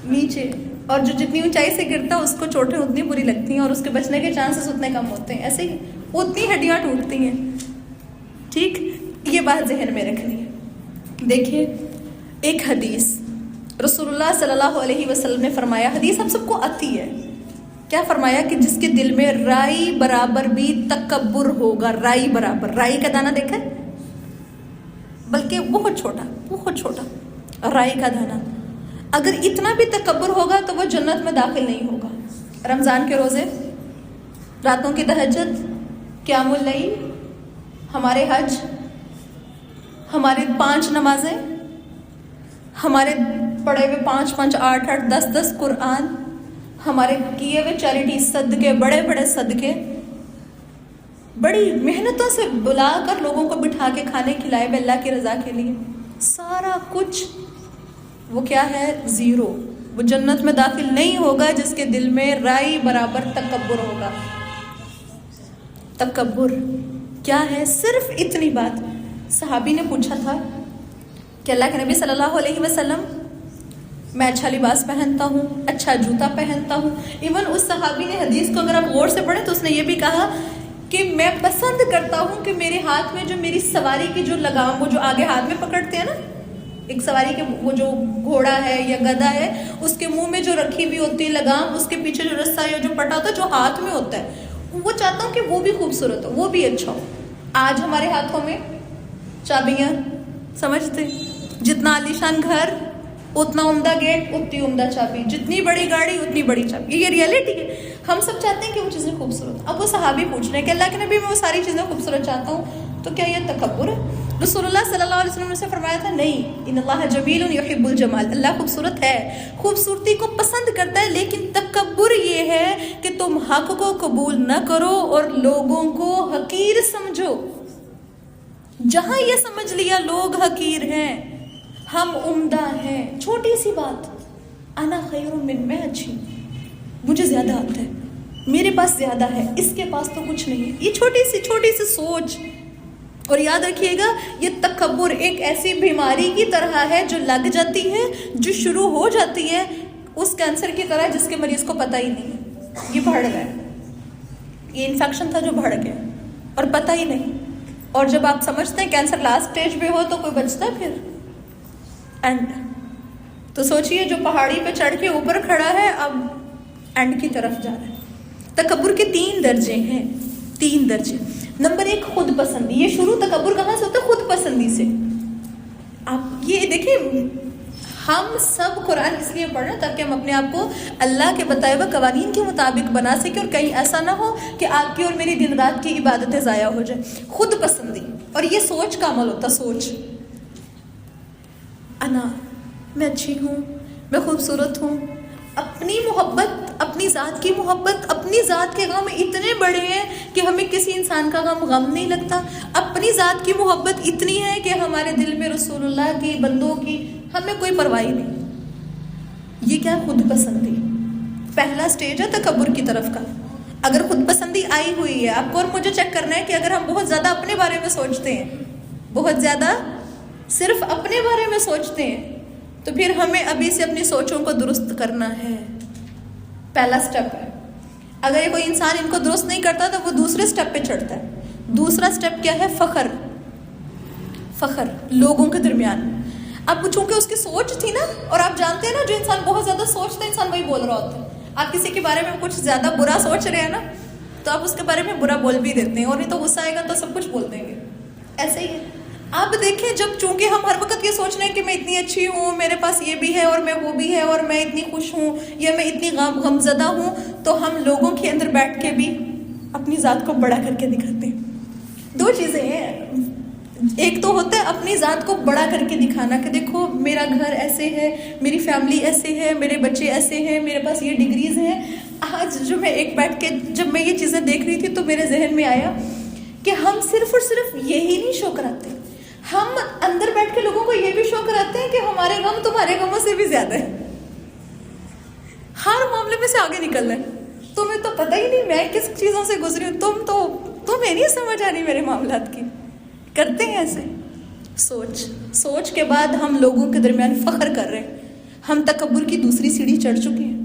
نیچے. اور جو جتنی اونچائی سے گرتا ہے اس کو چوٹیں اتنی بری لگتی ہیں اور اس کے بچنے کے چانسز اتنے کم ہوتے ہیں. ایسے ہی اتنی ہڈیاں ٹوٹتی ہیں. ٹھیک، یہ بات ذہن میں رکھنی ہے. دیکھیے ایک حدیث رسول اللہ صلی اللہ علیہ وسلم نے فرمایا، حدیث ہم سب کو آتی ہے، کیا فرمایا کہ جس کے دل میں رائی برابر بھی تکبر ہوگا، رائی برابر، رائی کا دانہ دیکھا ہے؟ بلکہ بہت چھوٹا رائی کا دانہ، اگر اتنا بھی تکبر ہوگا تو وہ جنت میں داخل نہیں ہوگا۔ رمضان کے روزے، راتوں کی تہجد، قیام اللیل، ہمارے حج، ہمارے 5 نمازیں، ہمارے پڑھے ہوئے 5 8 10 قرآن، ہمارے کیے ہوئے چیریٹی صدقے، بڑے بڑے صدقے، بڑی محنتوں سے بلا کر لوگوں کو بٹھا کے کھانے کھلائے ہوئے اللہ کی رضا کے لیے، سارا کچھ وہ کیا ہے؟ زیرو۔ وہ جنت میں داخل نہیں ہوگا جس کے دل میں رائی برابر تکبر ہوگا۔ تکبر کیا ہے؟ صرف اتنی بات۔ صحابی نے پوچھا تھا کہ اللہ کے نبی صلی اللہ علیہ وسلم، میں اچھا لباس پہنتا ہوں، اچھا جوتا پہنتا ہوں، ایون اس صحابی نے حدیث کو اگر آپ غور سے پڑھیں تو اس نے یہ بھی کہا کہ میں پسند کرتا ہوں کہ میرے ہاتھ میں جو میری سواری کی جو لگام، وہ جو آگے ہاتھ میں پکڑتے ہیں نا، ایک سواری کے وہ جو گھوڑا ہے یا گدھا ہے، اس کے منہ میں جو رکھی ہوئی ہوتی ہے لگام، اس کے پیچھے جو رسہ یا جو پٹا ہوتا ہے جو ہاتھ میں ہوتا ہے، وہ چاہتا ہوں کہ وہ بھی خوبصورت ہو، وہ بھی اچھا ہو۔ آج ہمارے ہاتھوں میں چابیاں، سمجھتے، جتنا عالیشان گھر اتنا عمدہ گیٹ اتنی عمدہ چابی، جتنی بڑی گاڑی اتنی بڑی چابی، یہ ریئلٹی ہے۔ ہم سب چاہتے ہیں کہ وہ چیزیں خوبصورت۔ اب وہ صحابی پوچھ رہے ہیں کہ اللہ کے نبی میں وہ ساری چیزیں خوبصورت چاہتا ہوں، تو کیا یہ تکبر ہے؟ رسول اللہ صلی اللہ علیہ وسلم نے فرمایا تھا نہیں، ان اللہ جمیل یحب الجمال، اللہ خوبصورت ہے، خوبصورتی کو پسند کرتا ہے، لیکن تکبر یہ ہے کہ تم حق کو قبول نہ کرو اور لوگوں کو حقیر سمجھو۔ جہاں یہ سمجھ لیا لوگ حقیر ہیں، ہم عمدہ ہیں، چھوٹی سی بات، انا خیر من، میں اچھی، مجھے زیادہ آتا ہے، میرے پاس زیادہ ہے، اس کے پاس تو کچھ نہیں ہے، یہ چھوٹی سی سوچ۔ اور یاد رکھیے گا، یہ تکبر ایک ایسی بیماری کی طرح ہے جو لگ جاتی ہے، جو شروع ہو جاتی ہے اس کینسر کی طرح جس کے مریض کو پتہ ہی نہیں ہے، یہ بڑھ گیا، یہ انفیکشن تھا جو بڑھ گیا اور پتہ ہی نہیں۔ اور جب آپ سمجھتے ہیں کینسر لاسٹ سٹیج پہ ہو تو کوئی بچتا ہے پھر اینڈ؟ تو سوچئے جو پہاڑی پہ چڑھ کے اوپر کھڑا ہے اب اینڈ کی طرف جا رہا ہے۔ تکبر کے 3 درجے ہیں، 3 درجے۔ نمبر 1 خود پسندی، یہ شروع تکبر کہاں سے ہوتا ہے؟ خود پسندی سے۔ آپ یہ دیکھیں، ہم سب قرآن اس لیے پڑھ رہے ہیں تاکہ ہم اپنے آپ کو اللہ کے بتائے ہوئے قوانین کے مطابق بنا سکیں، اور کہیں ایسا نہ ہو کہ آپ کی اور میری دن رات کی عبادتیں ضائع ہو جائیں۔ خود پسندی، اور یہ سوچ کا عمل ہوتا، سوچ، انا، میں اچھی ہوں، میں خوبصورت ہوں، اپنی محبت، اپنی ذات کی محبت، اپنی ذات کے غم اتنے بڑے ہیں کہ ہمیں کسی انسان کا غم نہیں لگتا، اپنی ذات کی محبت اتنی ہے کہ ہمارے دل میں رسول اللہ کی، بندوں کی ہمیں کوئی پرواہ نہیں۔ یہ کیا؟ خود پسندی، پہلا سٹیج ہے تکبر کی طرف کا۔ اگر خود پسندی آئی ہوئی ہے، آپ کو اور مجھے چیک کرنا ہے کہ اگر ہم بہت زیادہ اپنے بارے میں سوچتے ہیں، بہت زیادہ صرف اپنے بارے میں سوچتے ہیں، تو پھر ہمیں ابھی سے اپنی سوچوں کو درست کرنا ہے، پہلا سٹیپ ہے۔ اگر یہ کوئی انسان ان کو درست نہیں کرتا تو وہ دوسرے سٹیپ پہ چڑھتا ہے۔ دوسرا سٹیپ کیا ہے؟ فخر، فخر لوگوں کے درمیان۔ اب چونکہ اس کی سوچ تھی نا، اور آپ جانتے ہیں نا جو انسان بہت زیادہ سوچتا ہے انسان وہی بول رہا ہوتا ہے۔ آپ کسی کے بارے میں کچھ زیادہ برا سوچ رہے ہیں نا، تو آپ اس کے بارے میں برا بول بھی دیتے ہیں، اور نہیں تو غصہ آئے گا تو سب کچھ بول دیں گے۔ ایسے ہی ہے۔ آپ دیکھیں، جب چونکہ ہم ہر وقت یہ سوچ رہے ہیں کہ میں اتنی اچھی ہوں، میرے پاس یہ بھی ہے اور میں وہ بھی ہے، اور میں اتنی خوش ہوں یا میں اتنی غمزدہ ہوں، تو ہم لوگوں کے اندر بیٹھ کے بھی اپنی ذات کو بڑا کر کے دکھاتے ہیں۔ 2 چیزیں ہیں، ایک تو ہوتا ہے اپنی ذات کو بڑا کر کے دکھانا کہ دیکھو میرا گھر ایسے ہے، میری فیملی ایسے ہے، میرے بچے ایسے ہیں، میرے پاس یہ ڈگریز ہیں۔ آج جو میں ایک بیٹھ کے جب میں یہ چیزیں دیکھ رہی تھی تو میرے ذہن میں آیا کہ ہم صرف اور صرف یہی نہیں شو کراتے، ہم اندر بیٹھ کے لوگوں کو یہ بھی شو کراتے ہیں کہ ہمارے غم تمہارے غموں سے بھی زیادہ ہے، ہر معاملے میں سے آگے نکلنا ہے۔ تمہیں تو پتہ ہی نہیں میں کس چیزوں سے گزری ہوں، تمہیں نہیں سمجھ آ رہی میرے معاملات کی۔ کرتے ہیں ایسے سوچ کے بعد ہم لوگوں کے درمیان فخر کر رہے ہیں۔ ہم تکبر کی دوسری سیڑھی چڑھ چکے ہیں،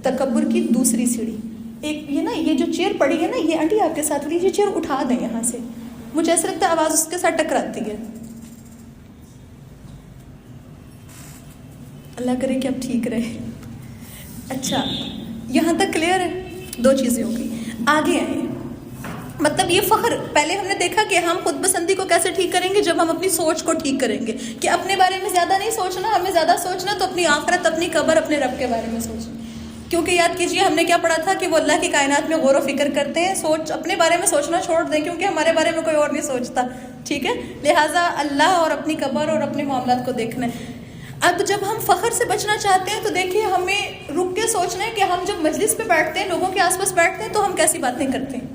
تکبر کی دوسری سیڑھی۔ ایک یہ نا، یہ جو چیئر پڑی ہے نا، یہ آنٹی آپ کے ساتھ لیجیے، چیئر اٹھا دیں یہاں سے، مجھے ایسا لگتا ہے آواز اس کے ساتھ ٹکراتی ہے۔ اللہ کرے کہ اب ٹھیک رہے. اچھا یہاں تک کلیئر ہے؟ 2 چیزیں ہو گئی. آگے آئیں. مطلب یہ فخر پہلے ہم نے دیکھا کہ ہم خود پسندی کو کیسے ٹھیک کریں گے، جب ہم اپنی سوچ کو ٹھیک کریں گے کہ اپنے بارے میں زیادہ نہیں سوچنا، ہمیں زیادہ سوچنا تو اپنی آخرت، اپنی قبر، اپنے رب کے بارے میں سوچنا. کیونکہ یاد کیجئے ہم نے کیا پڑھا تھا کہ وہ اللہ کی کائنات میں غور و فکر کرتے ہیں. اپنے بارے میں سوچنا چھوڑ دیں کیونکہ ہمارے بارے میں کوئی اور نہیں سوچتا. ٹھیک ہے، لہٰذا اللہ اور اپنی قبر اور اپنے معاملات کو دیکھنا ہے. اب جب ہم فخر سے بچنا چاہتے ہیں تو دیکھیے ہمیں رک کے سوچنا ہے کہ ہم جب مجلس پہ بیٹھتے ہیں، لوگوں کے آس پاس بیٹھتے ہیں تو ہم کیسی باتیں کرتے ہیں.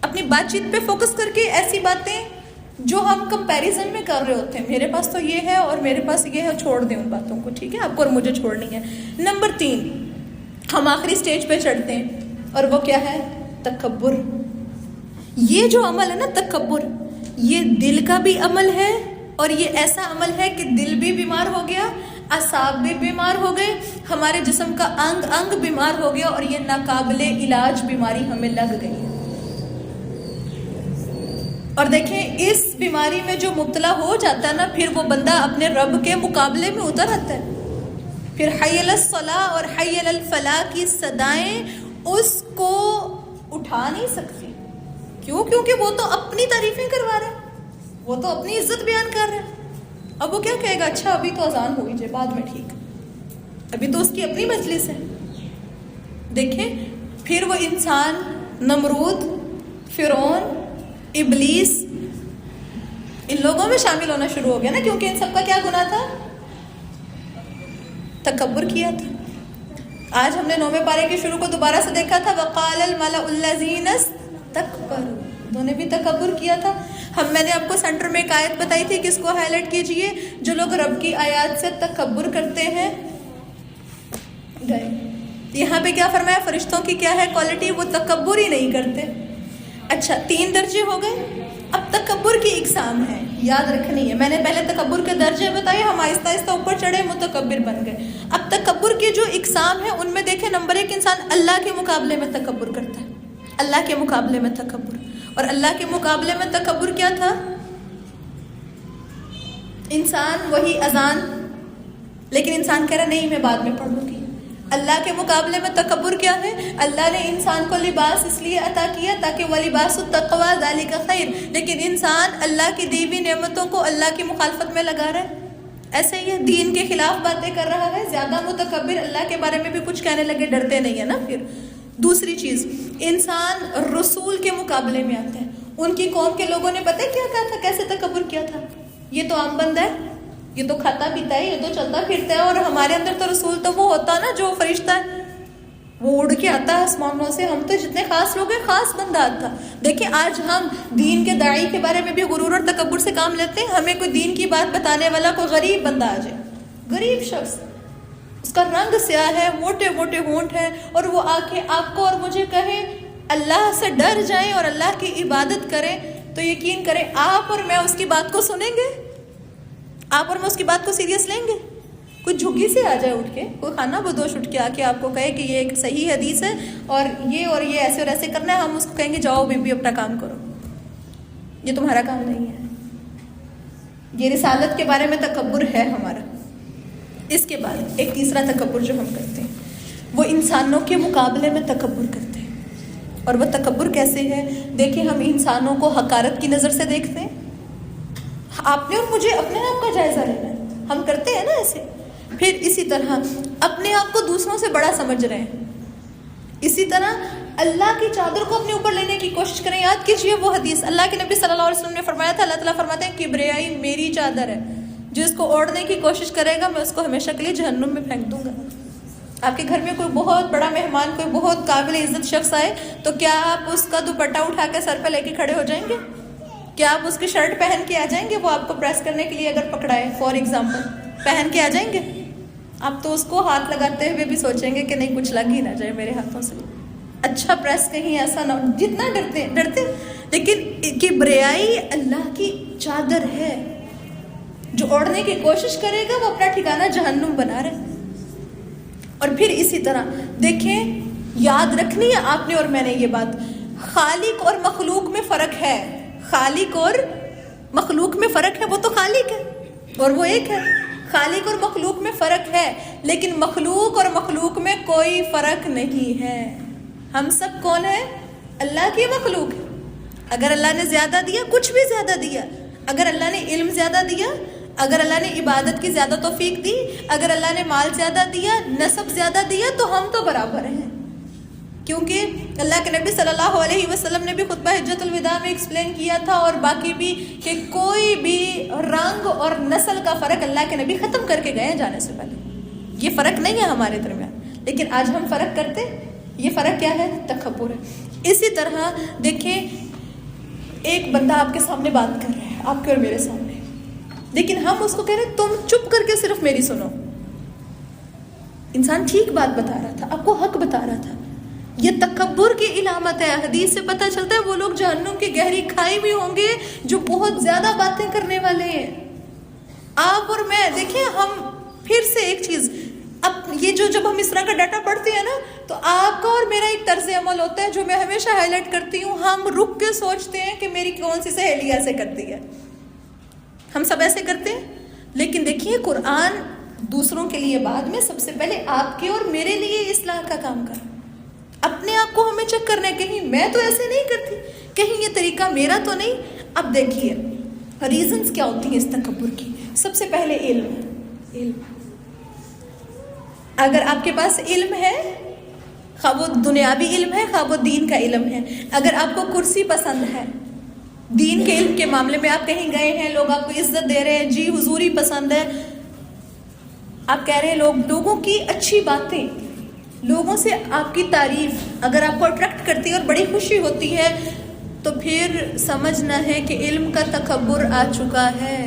اپنی بات چیت پہ فوکس کر کے ایسی باتیں جو ہم کمپیریزن میں کر رہے ہوتے ہیں، میرے پاس تو یہ ہے اور میرے پاس یہ ہے، چھوڑ دیں ان باتوں کو. ٹھیک ہے، آپ کو اور مجھے چھوڑنی ہے. نمبر 3، ہم آخری سٹیج پہ چڑھتے ہیں اور وہ کیا ہے؟ تکبر. یہ جو عمل ہے نا تکبر، یہ دل کا بھی عمل ہے اور یہ ایسا عمل ہے کہ دل بھی بیمار ہو گیا، اعصاب بھی بیمار ہو گئے، ہمارے جسم کا انگ انگ بیمار ہو گیا اور یہ ناقابل علاج بیماری ہمیں لگ گئی ہے. اور دیکھیں اس بیماری میں جو مبتلا ہو جاتا ہے نا، پھر وہ بندہ اپنے رب کے مقابلے میں اتر آتا ہے. پھر حی علی الصلاۃ اور حی علی الفلاح کی صدائیں اس کو اٹھا نہیں سکتی. کیوں؟ کیونکہ وہ تو اپنی تعریفیں کروا رہے ہیں، وہ تو اپنی عزت بیان کر رہے ہیں. اب وہ کیا کہے گا؟ اچھا ابھی تو اذان ہوئی جائے، بعد میں ٹھیک، ابھی تو اس کی اپنی مجلس ہے. دیکھیں پھر وہ انسان نمرود، فرعون، ابلیس، ان لوگوں میں شامل ہونا شروع ہو گیا نا، کیونکہ ان سب کا کیا گناہ تھا؟ تکبر کیا تھا. آج ہم نے 9ویں پارے کے شروع کو دوبارہ سے دیکھا تھا، وقال الملأ الذین استکبروا، انہوں نے بھی تکبر کیا تھا. میں نے آپ کو سینٹر میں ایک آیت بتائی تھی کہ اس کو ہائی لائٹ کیجئے، جو لوگ رب کی آیات سے تکبر کرتے ہیں گئے. یہاں پہ کیا فرمایا؟ فرشتوں کی کیا ہے کوالٹی؟ وہ تکبر ہی نہیں کرتے. اچھا 3 درجے ہو گئے. اب تکبر کی اقسام ہے، یاد رکھنی ہے. میں نے پہلے تکبر کے درجے بتائے، ہم آہستہ آہستہ اوپر چڑھے، متکبر بن گئے. اب تکبر کی جو اقسام ہے ان میں دیکھیں، نمبر 1 انسان اللہ کے مقابلے میں تکبر کرتا ہے. اللہ کے مقابلے میں تکبر. اور اللہ کے مقابلے میں تکبر کیا تھا؟ انسان وہی اذان، لیکن انسان کہہ رہا نہیں میں بعد میں پڑھ لوں گی. اللہ کے مقابلے میں تکبر کیا ہے؟ اللہ نے انسان کو لباس اس لیے عطا کیا تاکہ وَلِبَاسُ التَّقْوَىٰ ذَلِكَ خَيْرٌ، لیکن انسان اللہ کی دی ہوئی نعمتوں کو اللہ کی مخالفت میں لگا رہا ہے. ایسے ہی دین کے خلاف باتیں کر رہا ہے. زیادہ متکبر، اللہ کے بارے میں بھی کچھ کہنے لگے ڈرتے نہیں ہیں نا. پھر دوسری چیز، انسان رسول کے مقابلے میں آتے ہیں. ان کی قوم کے لوگوں نے پتہ کیا کہا تھا، کیسے تکبر کیا تھا؟ یہ تو عام بندہ ہے، یہ تو کھاتا پیتا ہے، یہ تو چلتا پھرتا ہے، اور ہمارے اندر تو رسول تو وہ ہوتا نا جو فرشتہ ہے، وہ اڑ کے آتا ہے آسمانوں سے. ہم تو جتنے خاص لوگ ہیں، خاص بندہ آتا. دیکھیں آج ہم دین کے داعی کے بارے میں بھی غرور اور تکبر سے کام لیتے ہیں. ہمیں کوئی دین کی بات بتانے والا کوئی غریب بندہ آ جائے، غریب شخص، اس کا رنگ سیاہ ہے، موٹے موٹے ہونٹ ہے، اور وہ آ کے آپ کو اور مجھے کہے اللہ سے ڈر جائیں اور اللہ کی عبادت کریں، تو یقین کریں آپ اور میں اس کی بات کو سنیں گے؟ آپ اور میں اس کی بات کو سیریس لیں گے؟ کوئی جھگی سے آ جائے اٹھ کے، کوئی خانہ بدوش اٹھ کے آ کے آپ کو کہے کہ یہ ایک صحیح حدیث ہے اور یہ ایسے اور ایسے کرنا ہے، ہم اس کو کہیں گے جاؤ بی اپنا کام کرو، یہ تمہارا کام نہیں ہے. یہ رسالت کے بارے میں تکبر ہے ہمارا. اس کے بعد ایک تیسرا تکبر جو ہم کرتے ہیں، وہ انسانوں کے مقابلے میں تکبر کرتے ہیں. اور وہ تکبر کیسے ہے؟ دیکھیں ہم انسانوں کو حقارت کی نظر سے دیکھتے ہیں. آپ نے اور مجھے اپنے آپ کا جائزہ لینا ہے، ہم کرتے ہیں نا ایسے. پھر اسی طرح اپنے آپ کو دوسروں سے بڑا سمجھ رہے ہیں. اسی طرح اللہ کی چادر کو اپنے اوپر لینے کی کوشش کریں. یاد کیجئے وہ حدیث، اللہ کے نبی صلی اللہ علیہ وسلم نے فرمایا تھا، اللہ تعالیٰ فرماتے ہیں کبریائی میری چادر ہے، جو اس کو اوڑھنے کی کوشش کرے گا میں اس کو ہمیشہ کے لیے جہنم میں پھینک دوں گا. آپ کے گھر میں کوئی بہت بڑا مہمان، کوئی بہت قابل عزت شخص آئے تو کیا آپ اس کا دوپٹہ اٹھا کے سر پہ لے کے کھڑے ہو جائیں گے؟ کیا آپ اس کی شرٹ پہن کے آ جائیں گے؟ وہ آپ کو پریس کرنے کے لیے اگر پکڑائے فار ایگزامپل، پہن کے آ جائیں گے؟ آپ تو اس کو ہاتھ لگاتے ہوئے بھی سوچیں گے کہ نہیں کچھ لگ ہی نہ جائے میرے ہاتھوں سے، اچھا پریس کہیں ایسا نہ ہو. جتنا ڈرتے. لیکن کبریائی اللہ کی چادر ہے، جو اوڑھنے کی کوشش کرے گا وہ اپنا ٹھکانہ جہنم بنا رہے. اور پھر اسی طرح دیکھیں، یاد رکھنی ہے آپ نے اور میں نے یہ بات، خالق اور مخلوق میں فرق ہے. خالق اور مخلوق میں فرق ہے. وہ تو خالق ہے اور وہ ایک ہے. خالق اور مخلوق میں فرق ہے، لیکن مخلوق اور مخلوق میں کوئی فرق نہیں ہے. ہم سب کون ہیں؟ اللہ کی مخلوق ہے. اگر اللہ نے زیادہ دیا، کچھ بھی زیادہ دیا، اگر اللہ نے علم زیادہ دیا، اگر اللہ نے عبادت کی زیادہ توفیق دی، اگر اللہ نے مال زیادہ دیا، نسب زیادہ دیا، تو ہم تو برابر ہیں. کیونکہ اللہ کے نبی صلی اللہ علیہ وسلم نے بھی خطبہ حجۃ الوداع میں ایکسپلین کیا تھا، اور باقی بھی، کہ کوئی بھی رنگ اور نسل کا فرق اللہ کے نبی ختم کر کے گئے جانے سے پہلے. یہ فرق نہیں ہے ہمارے درمیان، لیکن آج ہم فرق کرتے. یہ فرق کیا ہے؟ تکبر ہے. اسی طرح دیکھیں، ایک بندہ آپ کے سامنے بات کر رہا ہے، آپ کے اور میرے سامنے، لیکن ہم اس کو کہہ رہے ہیں تم چپ کر کے صرف میری سنو. انسان ٹھیک بات بتا رہا تھا، آپ کو حق بتا رہا تھا. یہ تکبر کی علامت ہے. حدیث سے پتہ چلتا ہے وہ لوگ جہنم کی گہری کھائی میں ہوں گے جو بہت زیادہ باتیں کرنے والے ہیں. آپ اور میں دیکھیں، ہم پھر سے ایک چیز، اب یہ جب ہم اس طرح کا ڈاٹا پڑھتے ہیں نا، تو آپ کا اور میرا ایک طرز عمل ہوتا ہے جو میں ہمیشہ ہائی لائٹ کرتی ہوں. ہم رک کے سوچتے ہیں کہ میری کون سی سہیلی ایسے کرتی ہے. ہم سب ایسے کرتے ہیں. لیکن دیکھیے، قرآن دوسروں کے لیے بعد میں، سب سے پہلے آپ کے اور میرے لیے اصلاح کا کام کر. اپنے آپ کو ہمیں چیک کرنا ہے، کہیں میں تو ایسے نہیں کرتی، کہیں یہ طریقہ میرا تو نہیں. اب دیکھیے ریزنز کیا ہوتی ہیں اس تکبر کی. سب سے پہلے علم. اگر آپ کے پاس علم ہے، خواہ وہ دنیاوی علم ہے، خواہ وہ دین کا علم ہے، اگر آپ کو کرسی پسند ہے، دین کے علم کے معاملے میں آپ کہیں گئے ہیں، لوگ آپ کو عزت دے رہے ہیں، جی حضوری پسند ہے، آپ کہہ رہے ہیں لوگوں کی اچھی باتیں، لوگوں سے آپ کی تعریف اگر آپ کو اٹریکٹ کرتی ہے اور بڑی خوشی ہوتی ہے، تو پھر سمجھنا ہے کہ علم کا تکبر آ چکا ہے.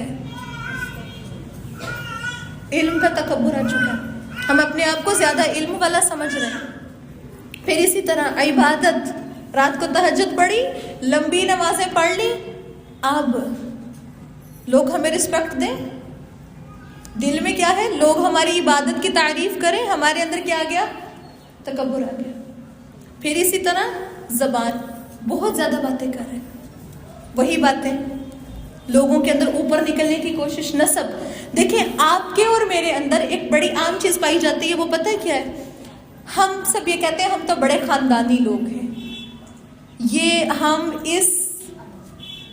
علم کا تکبر آ چکا ہے. ہم اپنے آپ کو زیادہ علم والا سمجھ رہے ہیں. پھر اسی طرح عبادت، رات کو تہجد پڑھی، لمبی نمازیں پڑھ لی، اب لوگ ہمیں رسپیکٹ دیں. دل میں کیا ہے؟ لوگ ہماری عبادت کی تعریف کریں. ہمارے اندر کیا آ گیا؟ تکبر آ گیا. پھر اسی طرح زبان، بہت زیادہ باتیں کر رہے ہیں، وہی باتیں لوگوں کے اندر اوپر نکلنے کی کوشش. نسب، دیکھیں آپ کے اور میرے اندر ایک بڑی عام چیز پائی جاتی ہے، وہ پتہ ہے کیا ہے؟ ہم سب یہ کہتے ہیں ہم تو بڑے خاندانی لوگ ہیں، یہ ہم اس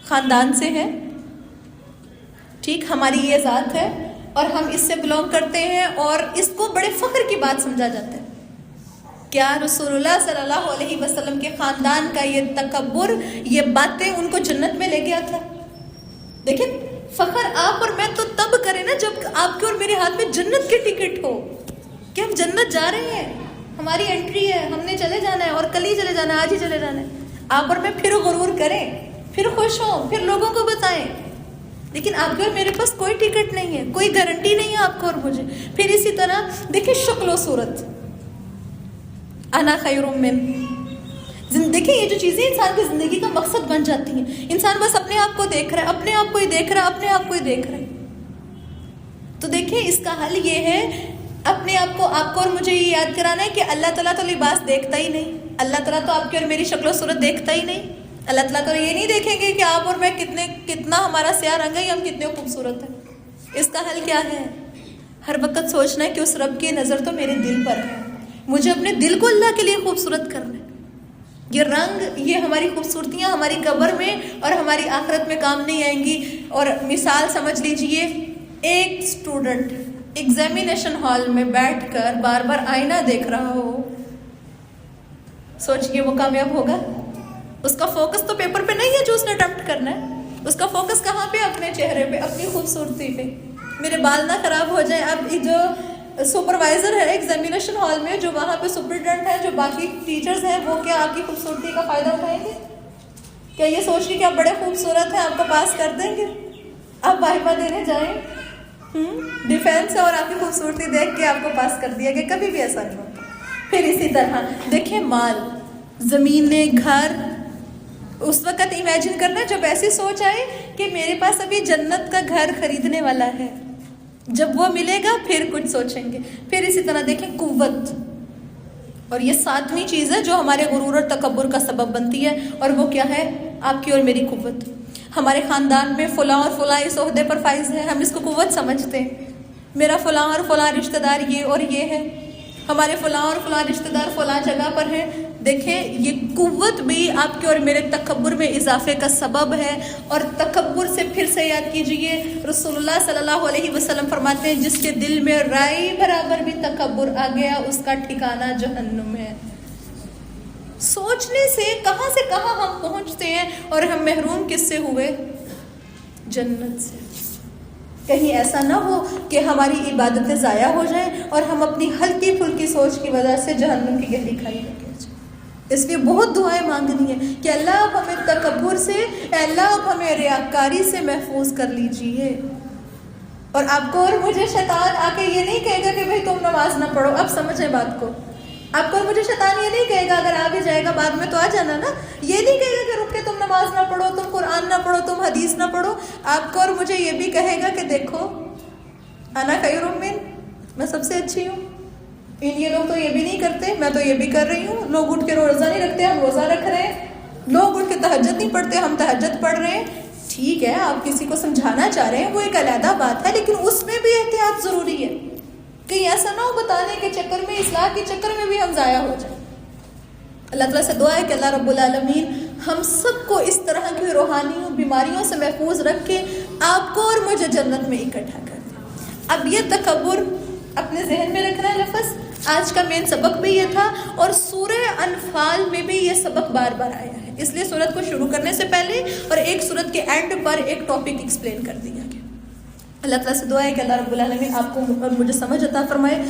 خاندان سے ہیں، ٹھیک، ہماری یہ ذات ہے اور ہم اس سے بلونگ کرتے ہیں، اور اس کو بڑے فخر کی بات سمجھا جاتا ہے. کیا رسول اللہ صلی اللہ علیہ وسلم کے خاندان کا یہ تکبر، یہ باتیں ان کو جنت میں لے گیا تھا؟ دیکھیں، فخر آپ اور میں تو تب کریں نا جب آپ کے اور میرے ہاتھ میں جنت کی ٹکٹ ہو، کہ ہم جنت جا رہے ہیں، ہماری انٹری ہے، ہم نے چلے جانا ہے، اور کل ہی چلے جانا ہے، آج ہی چلے جانا ہے. آپ اور میں پھر غرور کریں، پھر خوش ہوں، پھر لوگوں کو بتائیں. لیکن آپ کے اور میرے پاس کوئی ٹکٹ نہیں ہے، کوئی گارنٹی نہیں ہے آپ کو اور مجھے. پھر اسی طرح دیکھیں شکل و صورت، انا خیر من، دیکھیں یہ جو چیزیں انسان کی زندگی کا مقصد بن جاتی ہیں. انسان بس اپنے آپ کو دیکھ رہا ہے، اپنے آپ کو ہی دیکھ رہا ہے، اپنے آپ کو ہی دیکھ رہا ہے. تو دیکھیں اس کا حل یہ ہے، اپنے آپ کو اور مجھے یہ یاد کرانا ہے کہ اللہ تعالیٰ تو لباس دیکھتا ہی نہیں، اللہ تعالیٰ تو آپ کی اور میری شکل و صورت دیکھتا ہی نہیں. اللہ تعالیٰ تو یہ نہیں دیکھیں گے کہ آپ اور میں کتنا ہمارا سیاہ رنگ ہے یا ہم کتنے خوبصورت ہیں. اس کا حل کیا ہے؟ ہر وقت سوچنا ہے کہ اس رب کی نظر تو میرے دل پر ہے، مجھے اپنے دل کو اللہ کے لیے خوبصورت کرنا ہے. یہ رنگ، یہ ہماری خوبصورتیاں ہماری قبر میں اور ہماری آخرت میں کام نہیں آئیں گی. اور مثال سمجھ لیجئے، ایک اسٹوڈنٹ ایگزامینیشن ہال میں بیٹھ کر بار بار آئینہ دیکھ رہا ہو، سوچئے وہ کامیاب ہوگا؟ اس کا فوکس تو پیپر پہ نہیں ہے جو اس نے اٹمپٹ کرنا ہے، اس کا فوکس کہاں پہ؟ اپنے چہرے پہ، اپنی خوبصورتی پہ. میرے بال نہ خراب ہو جائیں. اب جو سپروائزر ہے ایگزامینیشن ہال میں، جو وہاں پہ سپرنٹینڈنٹ ہے، جو باقی ٹیچرز ہیں، وہ کیا آپ کی خوبصورتی کا فائدہ اٹھائیں گے؟ کیا یہ سوچ کے کہ آپ بڑے خوبصورت ہیں آپ کو پاس کر دیں گے؟ آپ واہبہ دینے جائیں ڈیفینس ہے اور آپ کی خوبصورتی دیکھ کے آپ کو پاس کر دیا گیا، کبھی بھی ایسا نہیں ہوتا. پھر اسی طرح دیکھیں مال، زمینیں، گھر. اس وقت امیجن کرنا جب ایسی سوچ آئے کہ میرے پاس ابھی جنت کا گھر خریدنے والا ہے، جب وہ ملے گا پھر کچھ سوچیں گے. پھر اسی طرح دیکھیں قوت، اور یہ 7ویں چیز ہے جو ہمارے غرور اور تکبر کا سبب بنتی ہے، اور وہ کیا ہے؟ آپ کی اور میری قوت. ہمارے خاندان میں فلاں اور فلاں اس عہدے پر فائز ہے، ہم اس کو قوت سمجھتے ہیں. میرا فلاں اور فلاں رشتہ دار یہ اور یہ ہے، ہمارے فلاں اور فلاں رشتہ دار فلاں جگہ پر ہیں. دیکھیں یہ قوت بھی آپ کے اور میرے تکبر میں اضافے کا سبب ہے. اور تکبر سے پھر سے یاد کیجئے، رسول اللہ صلی اللہ علیہ وسلم فرماتے ہیں جس کے دل میں رائی برابر بھی تکبر آ گیا اس کا ٹھکانہ جہنم ہے. سوچنے سے کہاں ہم پہنچتے ہیں اور ہم محروم کس سے ہوئے؟ جنت سے. کہیں ایسا نہ ہو کہ ہماری عبادتیں ضائع ہو جائیں اور ہم اپنی ہلکی پھلکی سوچ کی وجہ سے جہنم کی گہری کھائی میں گر جائیں. اس لیے بہت دعائیں مانگنی ہے کہ اللہ آپ ہمیں تکبر سے، اے اللہ آپ ہمیں ریاکاری سے محفوظ کر لیجئے. اور آپ کو اور مجھے شیطان آ کے یہ نہیں کہے گا کہ بھئی تم نماز نہ پڑھو. اب سمجھیں بات کو. آپ کو اور مجھے شیطان یہ نہیں کہے گا، اگر آ بھی جائے گا بعد میں تو آ جانا نا، یہ نہیں کہے گا کہ رک کے تم نماز نہ پڑھو، تم قرآن نہ پڑھو، تم حدیث نہ پڑھو. آپ کو اور مجھے یہ بھی کہے گا کہ دیکھو انا خیر من، میں سب سے اچھی ہوں. یہ لوگ تو یہ بھی نہیں کرتے، میں تو یہ بھی کر رہی ہوں. لوگ اٹھ کے روزہ نہیں رکھتے، ہم روزہ رکھ رہے ہیں. لوگ اٹھ کے تہجد نہیں پڑھتے، ہم تہجد پڑھ رہے ہیں. ٹھیک ہے آپ کسی کو سمجھانا چاہ رہے ہیں وہ ایک علیحدہ بات ہے، لیکن اس میں بھی احتیاط ضروری ہے. کہیں ایسا نہ ہو بتانے کے چکر میں، اصلاح کے چکر میں بھی ہم ضائع ہو جائیں. اللہ تعالیٰ سے دعا ہے کہ اللہ رب العالمین ہم سب کو اس طرح کی روحانی بیماریوں سے محفوظ رکھ کے آپ کو اور مجھے جنت میں اکٹھا کر دے. اب یہ تکبر اپنے ذہن میں رکھنا ہے لفظ. آج کا مین سبق بھی یہ تھا اور سورہ انفال میں بھی یہ سبق بار بار آیا ہے. اس لیے سورت کو شروع کرنے سے پہلے اور ایک سورت کے اینڈ پر ایک ٹاپک ایکسپلین کر دیا گیا. اللہ تعالیٰ سے دعا ہے کہ اللہ رب العالمین آپ کو اور مجھے سمجھ عطا فرمائے.